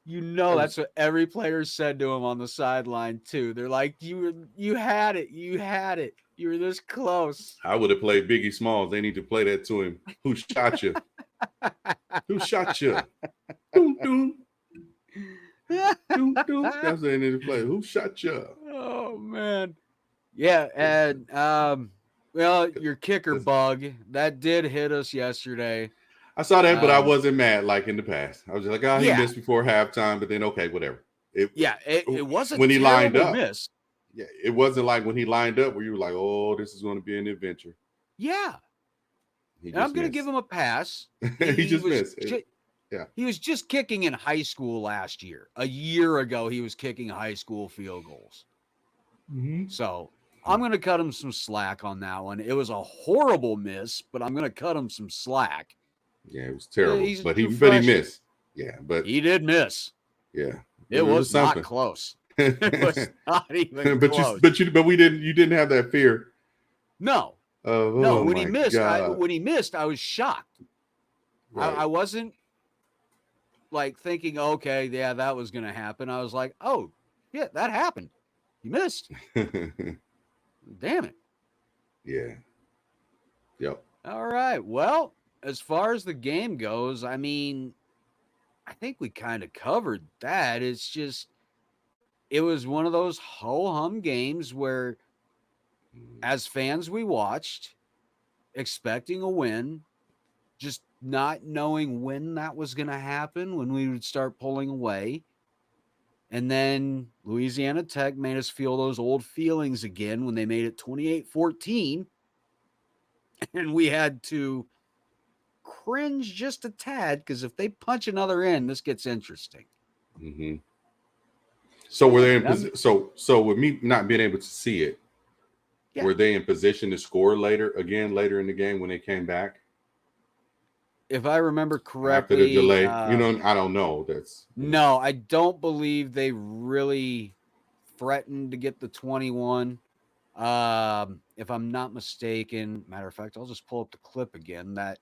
That's what every player said to him on the sideline too. They're like, you had it. You were this close. I would have played Biggie Smalls. They need to play that to him. Who shot you? Who shot you? Doom, doom. Doom, doom. That's what they need to play. Who shot you? Oh man. Yeah, and well, your kicker bug that did hit us yesterday. I saw that, but I wasn't mad like in the past. I was just like, he missed before halftime, but then okay, whatever. It wasn't when he lined up. Miss. Yeah, it wasn't like when he lined up where you were like, oh, this is going to be an adventure. Yeah. And I'm going to give him a pass. He just missed. He was just kicking in high school last year. A year ago, he was kicking high school field goals. So I'm going to cut him some slack on that one. It was a horrible miss, but I'm going to cut him some slack. Yeah, it was terrible. But he missed. Yeah, but he did miss. Yeah. It was not close. It was not even close. But we didn't. You didn't have that fear. No. No. When he missed, I was shocked. Right. I wasn't like thinking, okay, yeah, that was going to happen. I was like, oh, yeah, that happened. He missed. Damn it. Yeah. Yep. All right. Well, as far as the game goes, I mean, I think we kind of covered that. It's just, it was one of those ho-hum games where, as fans, we watched, expecting a win, just not knowing when that was going to happen, when we would start pulling away. And then Louisiana-Tech made us feel those old feelings again when they made it 28-14. And we had to cringe just a tad because if they punch another in, this gets interesting. Mm-hmm. So were they in position? So with me not being able to see it, were they in position to score later in the game when they came back? If I remember correctly, after the delay, I don't know. No, I don't believe they really threatened to get the 21. If I'm not mistaken, matter of fact, I'll just pull up the clip again. That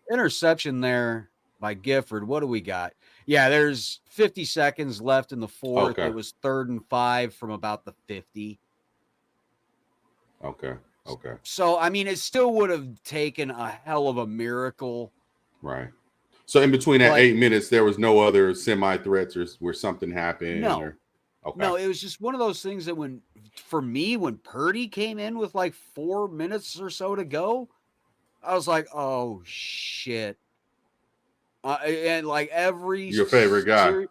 interception there by Gifford. What do we got? Yeah, there's 50 seconds left in the fourth. Okay. It was 3rd and 5 from about the 50. Okay. Okay. So, I mean, it still would have taken a hell of a miracle. Right. So in between that But 8 minutes, there was no other semi-threats or where something happened? no. Or okay. No, it was just one of those things that when Purdy came in with like 4 minutes or so to go, I was like, oh, shit. And like Your favorite guy.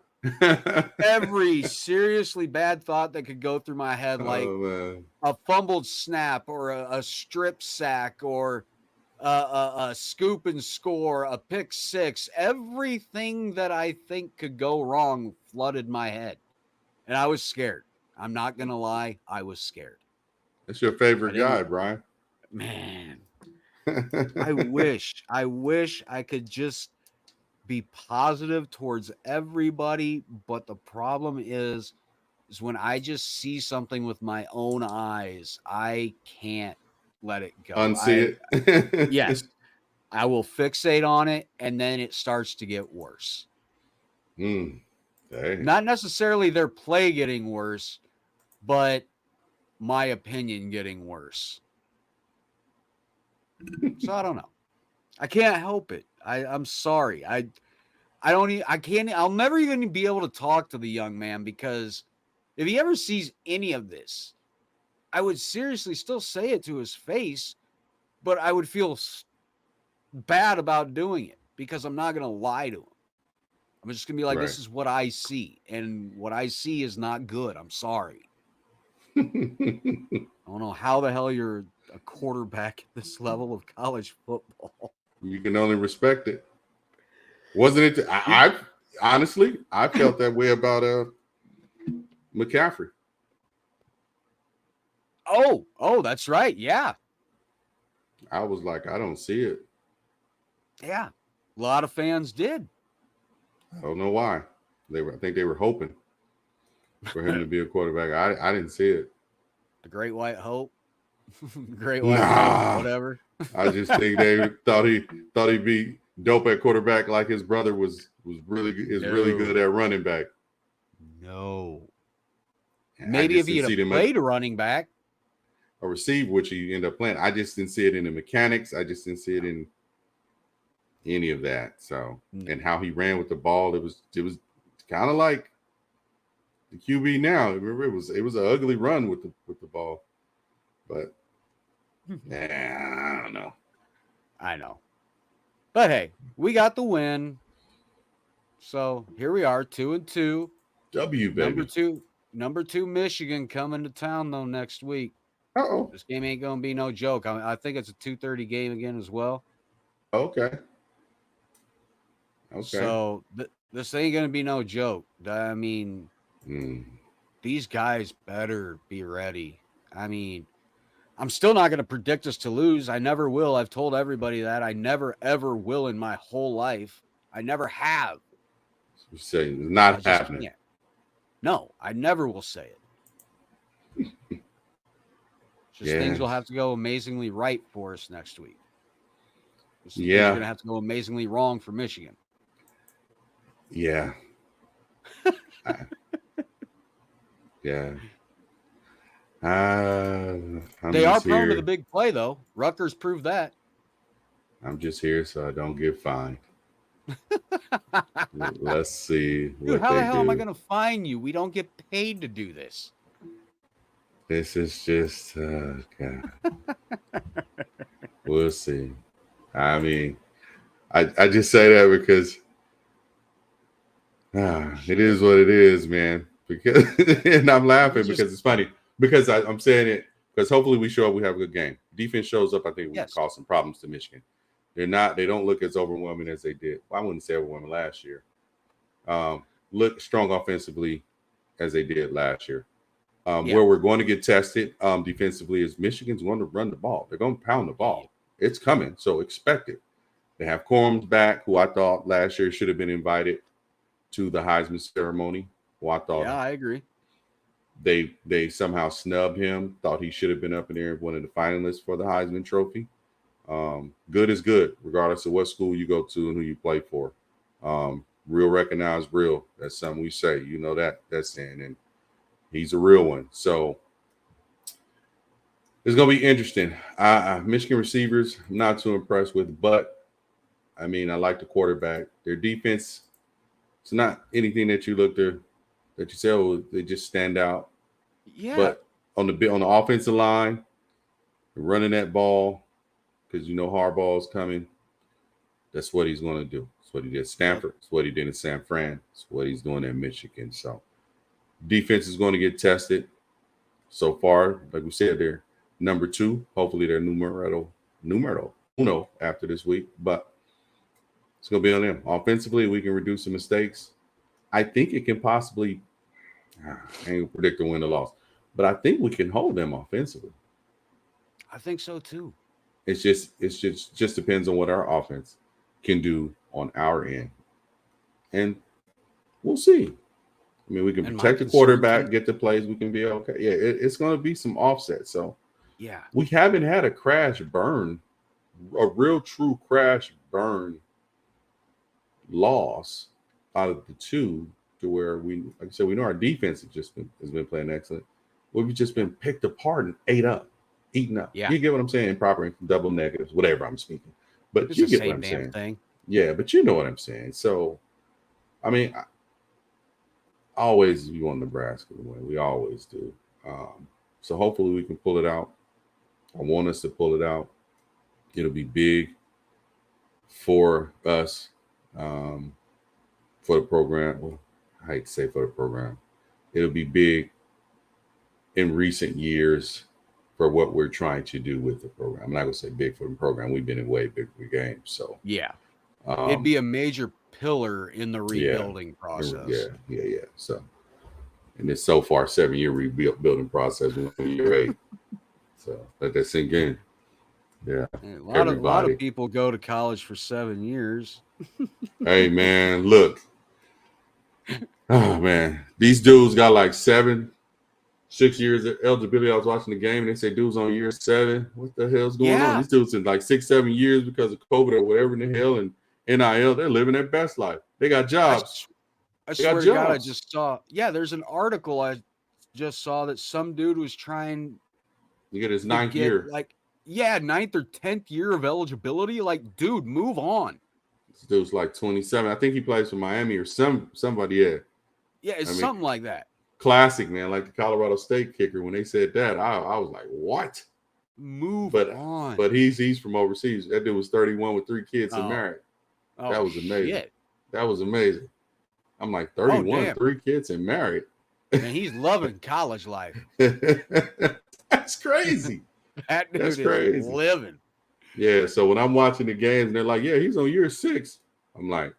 every seriously bad thought that could go through my head, like man. a fumbled snap or a strip sack or a scoop and score, a pick six, everything that I think could go wrong flooded my head. And I was scared. I'm not going to lie. I was scared. That's your favorite guy, Brian. Man, I wish I could just be positive towards everybody. But the problem is when I just see something with my own eyes, I can't let it go. Unsee it. Yes, I will fixate on it, and then it starts to get worse. Not necessarily their play getting worse, but my opinion getting worse. So I don't know. I can't help it. I'm sorry. I don't even, I can't, I'll never even be able to talk to the young man, because if he ever sees any of this, I would seriously still say it to his face, but I would feel bad about doing it because I'm not going to lie to him. I'm just going to be like, This is what I see. And what I see is not good. I'm sorry. I don't know how the hell you're a quarterback at this level of college football. You can only respect it. Wasn't it? I honestly, I felt that way about McCaffrey. Oh, that's right. Yeah. I was like, I don't see it. Yeah. A lot of fans did. I don't know why. I think they were hoping for him to be a quarterback. I didn't see it. The Great White Hope. Great White Hope, whatever. I just think they thought he'd be dope at quarterback, like his brother was really good at running back. No. Maybe if he had played a running back. A receiver, which he ended up playing. I just didn't see it in the mechanics. I just didn't see it in any of that. So, and how he ran with the ball, it was kind of like the QB now. Remember, it was an ugly run with the ball. But I don't know. I know. But hey, we got the win. So here we are, 2-2. W, baby. Number two Michigan coming to town though next week. Uh-oh. This game ain't gonna be no joke. I think it's a 2:30 game again as well. Okay. So this ain't gonna be no joke. I mean, these guys better be ready. I mean, I'm still not gonna predict us to lose. I never will. I've told everybody that. I never ever will in my whole life. I never have. You say it's not happening. Can't. No, I never will say it. Things will have to go amazingly right for us next week. Things are going to have to go amazingly wrong for Michigan. Yeah. Yeah. They are prone to the big play, though. Rutgers proved that. I'm just here so I don't get fined. Let's see. Dude, how the hell am I going to fine you? We don't get paid to do this. This is just, God. We'll see. I mean, I just say that because it is what it is, man. Because and I'm laughing because it's funny. Because I'm saying it because hopefully we show up, we have a good game. Defense shows up, I think we can cause some problems to Michigan. They don't look as overwhelming as they did. Well, I wouldn't say overwhelming last year. Look strong offensively as they did last year. Where we're going to get tested defensively is Michigan's going to run the ball. They're going to pound the ball. It's coming, so expect it. They have Corms back, who I thought last year should have been invited to the Heisman ceremony. Who I thought, I agree. They somehow snubbed him. Thought he should have been up in there, one of the finalists for the Heisman Trophy. Good is good, regardless of what school you go to and who you play for. Real recognize real. That's something we say. You know that's saying, and he's a real one. So It's going to be interesting. Michigan receivers, I'm not too impressed with, but I mean, I like the quarterback. Their defense, it's not anything that you look to that you say, oh, they just stand out. Yeah. But on the offensive line, running that ball, because you know Harbaugh is coming. That's what he's going to do. That's what he did at Stanford. That's what he did in San Fran. That's what he's doing at Michigan. So defense is going to get tested. So far, like we said, they're number 2. Hopefully they're numero uno after this week. But it's going to be on them. Offensively, we can reduce the mistakes. I think it can possibly – I ain't going to predict the win or loss. But I think we can hold them offensively. I think so too. It just depends on what our offense can do on our end. And we'll see. I mean, we can protect the quarterback, get the plays, we can be okay. Yeah, it's going to be some offset. So, yeah, we haven't had a crash burn, a real true crash burn loss out of the 2 to where we, like I said, we know our defense has been playing excellent. We've just been picked apart and eaten up. Yeah. You get what I'm saying? Improper, double negatives, whatever I'm speaking. But it's you the get same what I'm damn saying. Thing. Yeah, but you know what I'm saying. So, I mean, always we want Nebraska to win. We always do. So hopefully we can pull it out. I want us to pull it out. It'll be big for us, for the program. Well, I hate to say for the program. It'll be big in recent years for what we're trying to do with the program. I'm not going to say big for the program. We've been in way bigger games. So yeah, it'd be a major pillar in the rebuilding process. Yeah. So, and it's so far 7-year rebuilding process. Year 8. So let that sink in. Yeah, a lot of people go to college for 7 years. Hey man, look. Oh man, these dudes got like 6 years of eligibility. I was watching the game and they say dudes on year 7. What the hell's going on? These dudes in like 6-7 years because of COVID or whatever in the hell and NIL. They're living their best life. They got jobs. I swear to God, I just saw. Yeah, there's an article I just saw that some dude was trying to get his 9th year. Like, yeah, 9th or 10th year of eligibility. Like, dude, move on. This dude's like 27. I think he plays for Miami or somebody. Yeah. Yeah, it's something like that. Classic, man. Like the Colorado State kicker. When they said that, I was like, what? Move on. But he's from overseas. That dude was 31 with 3 kids and married. That was amazing. Shit. That was amazing. I'm like 31, 3 kids and married. And he's loving college life. That's crazy. That dude is living. Yeah, so when I'm watching the games and they're like, yeah, he's on year 6. I'm like,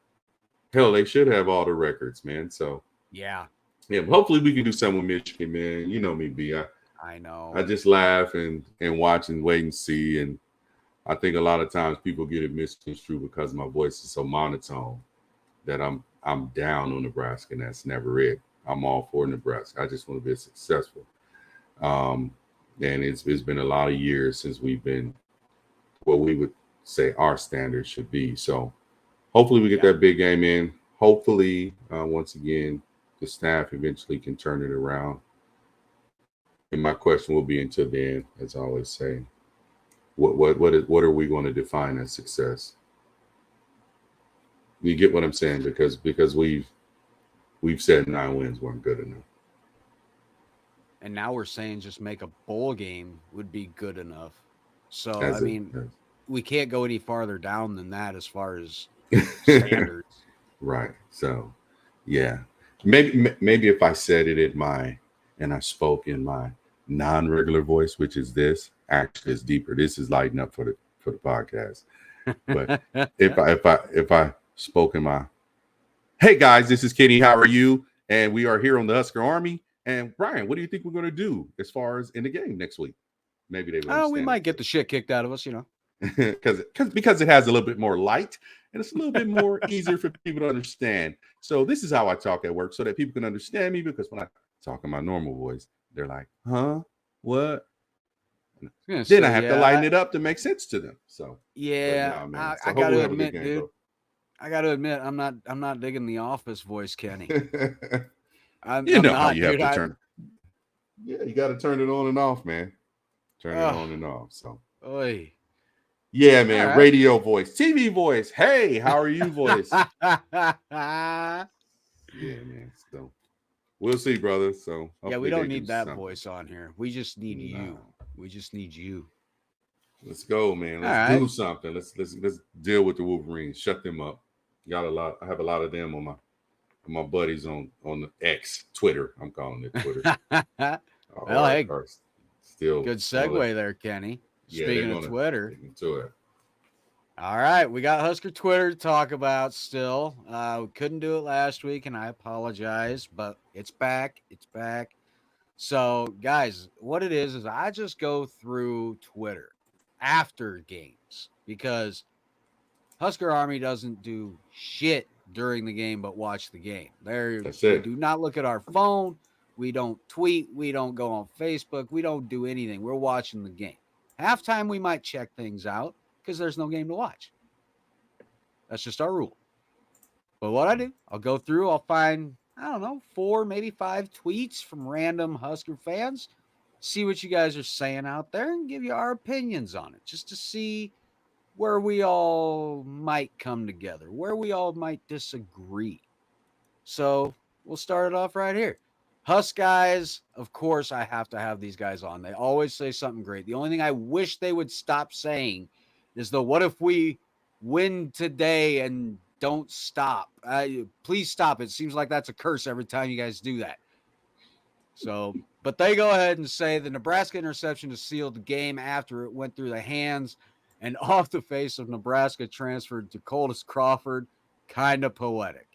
hell, they should have all the records, man. So yeah, hopefully we can do something with Michigan, man. You know me, B. I know. I just laugh and watch and wait and see. And I think a lot of times people get it misconstrued because my voice is so monotone that I'm down on Nebraska, and that's never it. I'm all for Nebraska. I just want to be successful. And it's been a lot of years since we've been what we would say our standards should be. So hopefully we get that big game in. Hopefully, once again, the staff eventually can turn it around. And my question will be until then, as I always say, what are we going to define as success? You get what I'm saying? Because we've said 9 wins weren't good enough. And now we're saying just make a bowl game would be good enough. So, we can't go any farther down than that as far as standards. Right. So, yeah. Maybe if I said it and I spoke in my non-regular voice, which is this, actually is deeper. This is lighting up for the podcast. But if I spoke in my, hey guys, this is Kenny. How are you? And we are here on the Husker Army. And Brian, what do you think we're going to do as far as in the game next week? Maybe they will. We might get the shit kicked out of us, because it has a little bit more light and it's a little bit more easier for people to understand. So this is how I talk at work so that people can understand me, because when I talk in my normal voice, they're like, huh? What? Then I have to lighten it up to make sense to them. So yeah, no, I got to admit, dude. I got to admit, I'm not digging the office voice, Kenny. How you have to turn. Yeah, you got to turn it on and off, man. Turn it on and off. So, Oy. yeah, man. Right. Radio voice, TV voice. Hey, how are you, voice? Yeah, man. So we'll see, brother. So Yeah, we hopefully don't they do need that something. voice on here. We just need you. No. We just need you. Let's go, man. All Let's right. do something. Let's deal with the Wolverines. Shut them up. Got a lot. I have a lot of them on my buddies on the X, Twitter. I'm calling it Twitter. Well, hey, Or still good segue there, Kenny. Yeah, Speaking of Twitter. To it. All right, we got Husker Twitter to talk about still. We couldn't do it last week, and I apologize, but it's back. It's back. So, guys, what it is I just go through Twitter after games because Husker Army doesn't do shit during the game but watch the game. That's it. We do not look at our phone. We don't tweet. We don't go on Facebook. We don't do anything. We're watching the game. Halftime, we might check things out because there's no game to watch. That's just our rule. But what I do, I'll go through, I'll find, 4, maybe 5 tweets from random Husker fans, see what you guys are saying out there, and give you our opinions on it, just to see where we all might come together, where we all might disagree. So we'll start it off right here. Husk guys, of course, I have to have these guys on. They always say something great. The only thing I wish they would stop saying is what if we win today and don't stop? Please stop. It seems like that's a curse every time you guys do that. So, but they go ahead and say the Nebraska interception to seal the game after it went through the hands and off the face of Nebraska transferred to Coldus Crawford. Kind of poetic.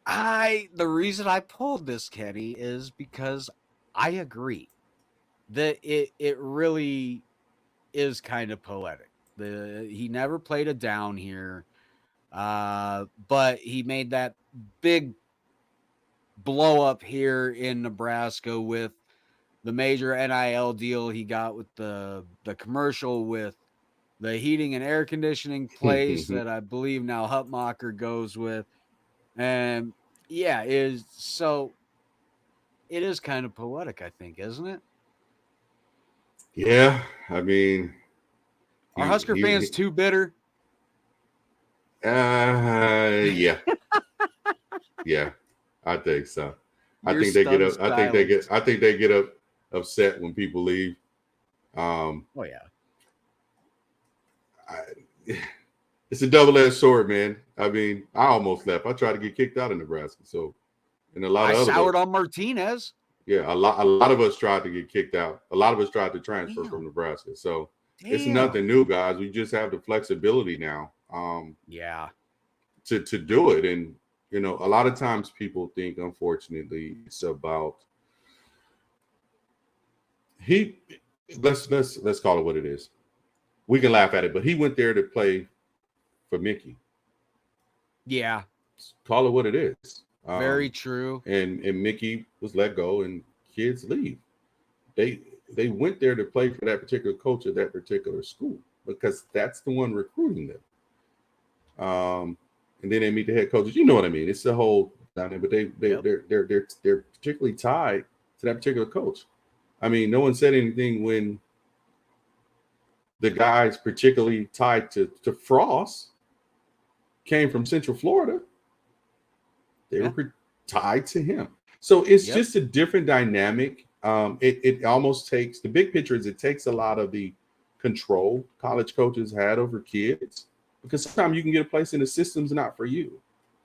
The reason I pulled this, Kenny, is because I agree that it really is kind of poetic. He never played a down here, but he made that big blow up here in Nebraska with the major NIL deal he got with the commercial with the heating and air conditioning place that I believe now Hutmacher goes with. And yeah, it is kind of poetic, I think, isn't it? Yeah, I mean, are Husker fans too bitter? Yeah, yeah, I think so. I think they get up upset when people leave. Oh yeah. It's a double-edged sword, man. I mean, I almost left. I tried to get kicked out of Nebraska. So, and I soured on Martinez. Yeah, a lot of us tried to get kicked out. A lot of us tried to transfer from Nebraska. So it's nothing new, guys. We just have the flexibility now. To do it. And a lot of times people think, unfortunately, it's about let's call it what it is. We can laugh at it, but he went there to play for Mickey. Yeah. Call it what it is. Very true. And Mickey was let go and kids leave. They went there to play for that particular coach at that particular school because that's the one recruiting them. And then they meet the head coaches. You know what I mean? It's the whole down there, but they're particularly tied to that particular coach. I mean, no one said anything when the guys particularly tied to Frost came from Central Florida. They were tied to him. So it's just a different dynamic. It almost takes the big picture is it takes a lot of the control college coaches had over kids because sometimes you can get a place and the system's not for you.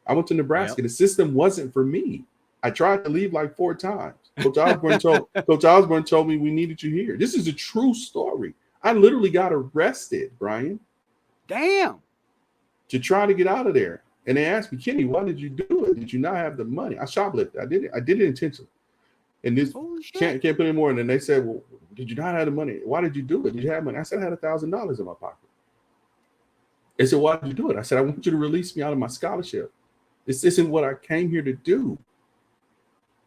I went to Nebraska. The system wasn't for me. I tried to leave like 4 times. Coach Osborne told me we needed you here. This is a true story. I literally got arrested, Brian. Damn. To try to get out of there. And they asked me, Kenny, why did you do it? Did you not have the money? I shoplifted. I did it intentionally. And this can't put any more. And then they said, well, did you not have the money? Why did you do it? Did you have money? I said, I had $1,000 in my pocket. They said, why did you do it? I said, I want you to release me out of my scholarship. This isn't what I came here to do.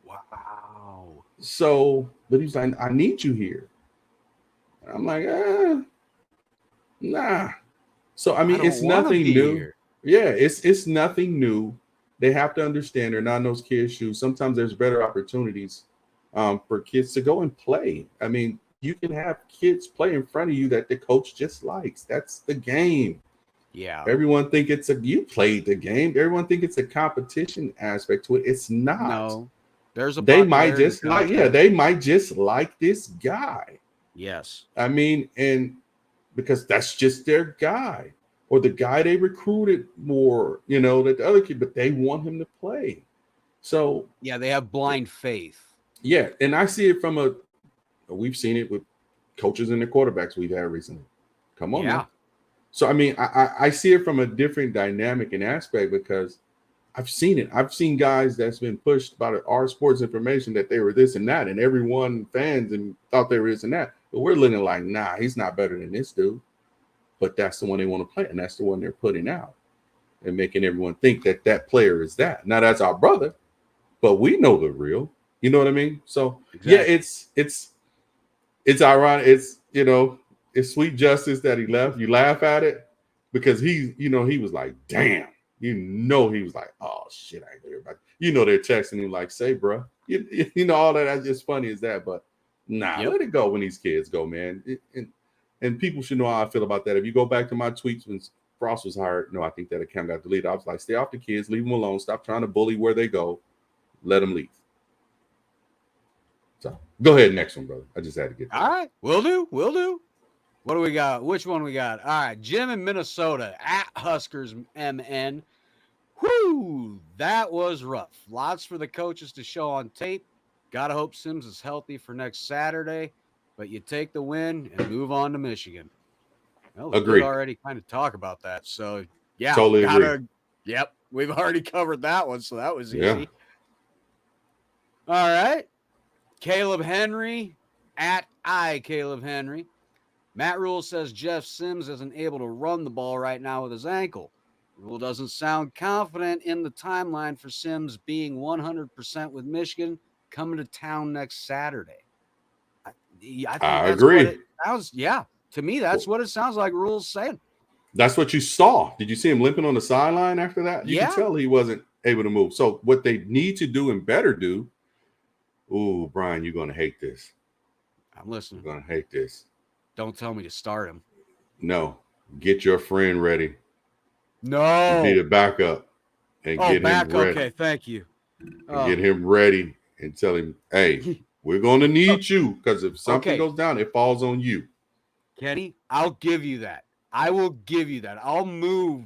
Wow. So, but he's like, I need you here. And I'm like, nah. So, I mean, it's nothing new. Here. Yeah, it's nothing new. They have to understand they're not in those kids' shoes. Sometimes there's better opportunities for kids to go and play. I mean, you can have kids play in front of you that the coach just likes. That's the game. Yeah. Everyone think you played the game. Everyone think it's a competition aspect to it. It's not. No. There's a they might popularity just like contest. they might just like this guy. Yes. I mean, and because that's just their guy or the guy they recruited more, than the other kid, but they want him to play. So yeah, they have blind faith. Yeah, and I see it from we've seen it with coaches and the quarterbacks we've had recently. Come on, man. So I mean, I see it from a different dynamic and aspect because I've seen it. I've seen guys that's been pushed by our sports information that they were this and that, and everyone fans and thought they were this and that. But we're looking like, nah, he's not better than this dude. But that's the one they want to play, and that's the one they're putting out and making everyone think that that player is that. Now that's our brother, but we know the real. You know what I mean? So yeah, it's ironic. It's it's sweet justice that he left. You laugh at it because he was like, damn. He was like, oh shit, I ain't hear about it. They're texting him like, say, bro, all that. That's just funny as that. But nah, let it go when these kids go, man. And people should know how I feel about that. If you go back to my tweets when Frost was hired, no, I think that account got deleted. I was like, stay off the kids, leave them alone, stop trying to bully where they go, let them leave. So go ahead, next one, brother. I just had to get that. All right, will do. What do we got? Which one we got? All right, Jim in Minnesota at Huskers MN. Whoo, that was rough. Lots for the coaches to show on tape. Gotta hope Sims is healthy for next Saturday, but you take the win and move on to Michigan. Well, we did already kind of talk about that. So yeah, totally agree. Yep, we've already covered that one, so that was easy. All right. Caleb Henry at Caleb Henry. Matt Rule says Jeff Sims isn't able to run the ball right now with his ankle. Rule doesn't sound confident in the timeline for Sims being 100% with Michigan coming to town next Saturday. I think that's agree. What it sounds, to me, that's what it sounds like Rule's saying. That's what you saw. Did you see him limping on the sideline after that? You could tell he wasn't able to move. So what they need to do and better do. Ooh, Brian, you're going to hate this. I'm listening. You're going to hate this. Don't tell me to start him. No. Get your friend ready. No. Be the backup and get him ready. Okay, thank you. Get him ready and tell him, hey, we're going to need you because if something goes down, it falls on you. Kenny, I'll give you that. I will give you that. I'll move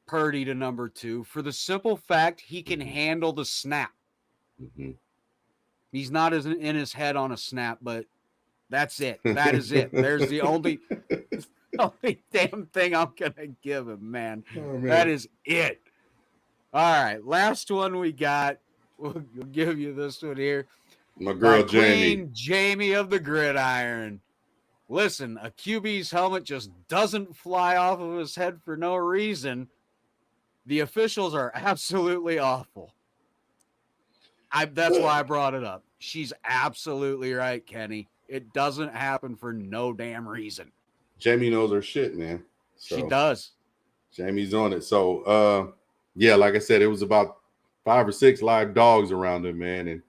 Purdy to number 2 for the simple fact he can handle the snap. Mm-hmm. He's not in his head on a snap, but that's it. That is it. There's the only damn thing I'm going to give him, man. Oh, man. That is it. All right. Last one we got. We'll give you this one here. My girl, Jamie. Jamie of the Gridiron. Listen, a QB's helmet just doesn't fly off of his head for no reason. The officials are absolutely awful. That's why I brought it up. She's absolutely right, Kenny. It doesn't happen for no damn reason. Jamie knows her shit, man. So, she does. Jamie's on it. So, like I said, it was about 5 or 6 live dogs around him, man. And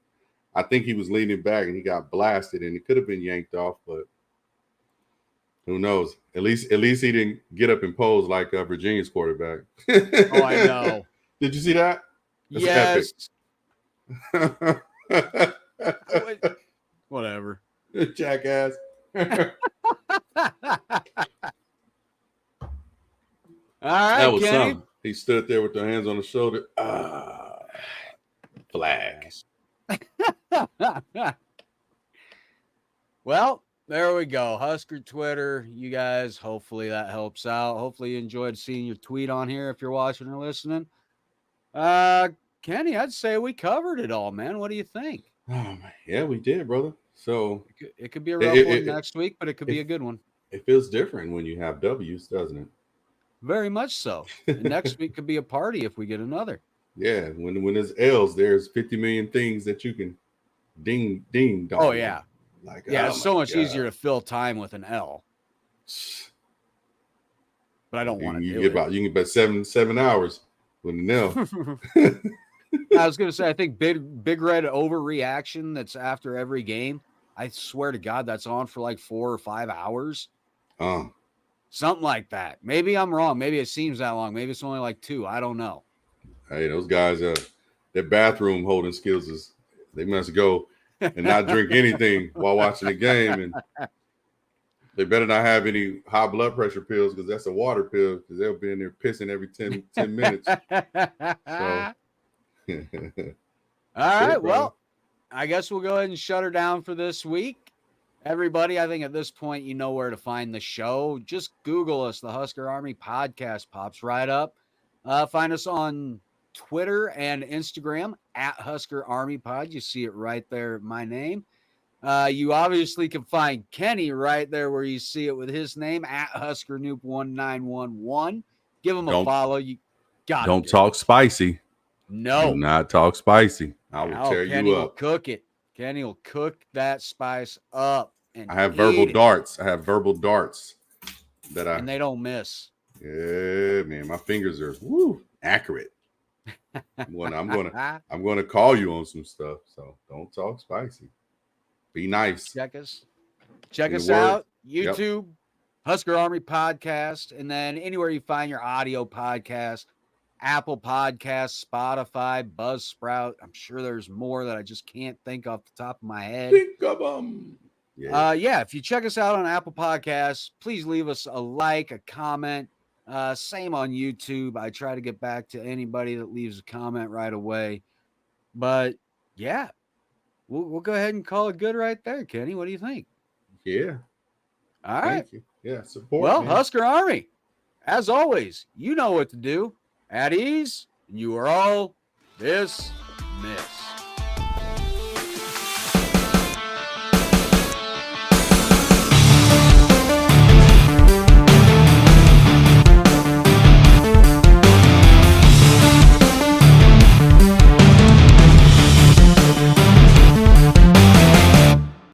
I think he was leaning back and he got blasted and it could have been yanked off, but who knows? At least he didn't get up and pose like Virginia's quarterback. Oh, I know. Did you see that? That's yes. Whatever. Jackass. All right, that was Kenny. something. He stood there with their hands on the shoulder. Flag. Well, there we go. Husker Twitter. You guys, hopefully that helps out. Hopefully you enjoyed seeing your tweet on here if you're watching or listening. Kenny, I'd say we covered it all, man. What do you think? Oh, man. Yeah, we did, brother. So it could be a rough one next week, but it could be a good one. It feels different when you have W's, doesn't it? Very much so. Next week could be a party if we get another. Yeah, when there's L's, there's 50 million things that you can ding dong. Oh yeah, it's so much easier to fill time with an L. But I don't want to. You can get about 7 hours with an L. I was going to say, I think big red overreaction that's after every game. I swear to God, that's on for like 4 or 5 hours. Something like that. Maybe I'm wrong. Maybe it seems that long. Maybe it's only like 2. I don't know. Hey, those guys, their bathroom holding skills they must go and not drink anything while watching the game, and they better not have any high blood pressure pills because that's a water pill because they'll be in there pissing every 10 minutes. So, all right. Well, I guess we'll go ahead and shut her down for this week. Everybody, I think at this point, you know where to find the show. Just Google us. The Husker Army Podcast pops right up. Find us on Twitter and Instagram at Husker Army Pod. You see it right there, my name. You obviously can find Kenny right there where you see it with his name at Husker Noop 1911. Give him a follow. You got Don't talk spicy. No. Do not talk spicy. I will tear Kenny you up. Will cook it. Kenny will cook that spice up. And I have verbal darts. And they don't miss. Yeah, man. My fingers are accurate. I'm gonna call you on some stuff. So don't talk spicy. Be nice. Check us out. YouTube, Husker Army Podcast, and then anywhere you find your audio podcast, Apple Podcasts, Spotify, Buzzsprout. I'm sure there's more that I just can't think off the top of my head. Think of them. Yeah. If you check us out on Apple Podcasts, please leave us a like, a comment. Same on YouTube. I try to get back to anybody that leaves a comment right away. But yeah, we'll go ahead and call it good right there, Kenny. What do you think? Yeah. All right. Thank you. Yeah, support. Well, man. Husker Army, as always, you know what to do. At ease, and you are all dismissed.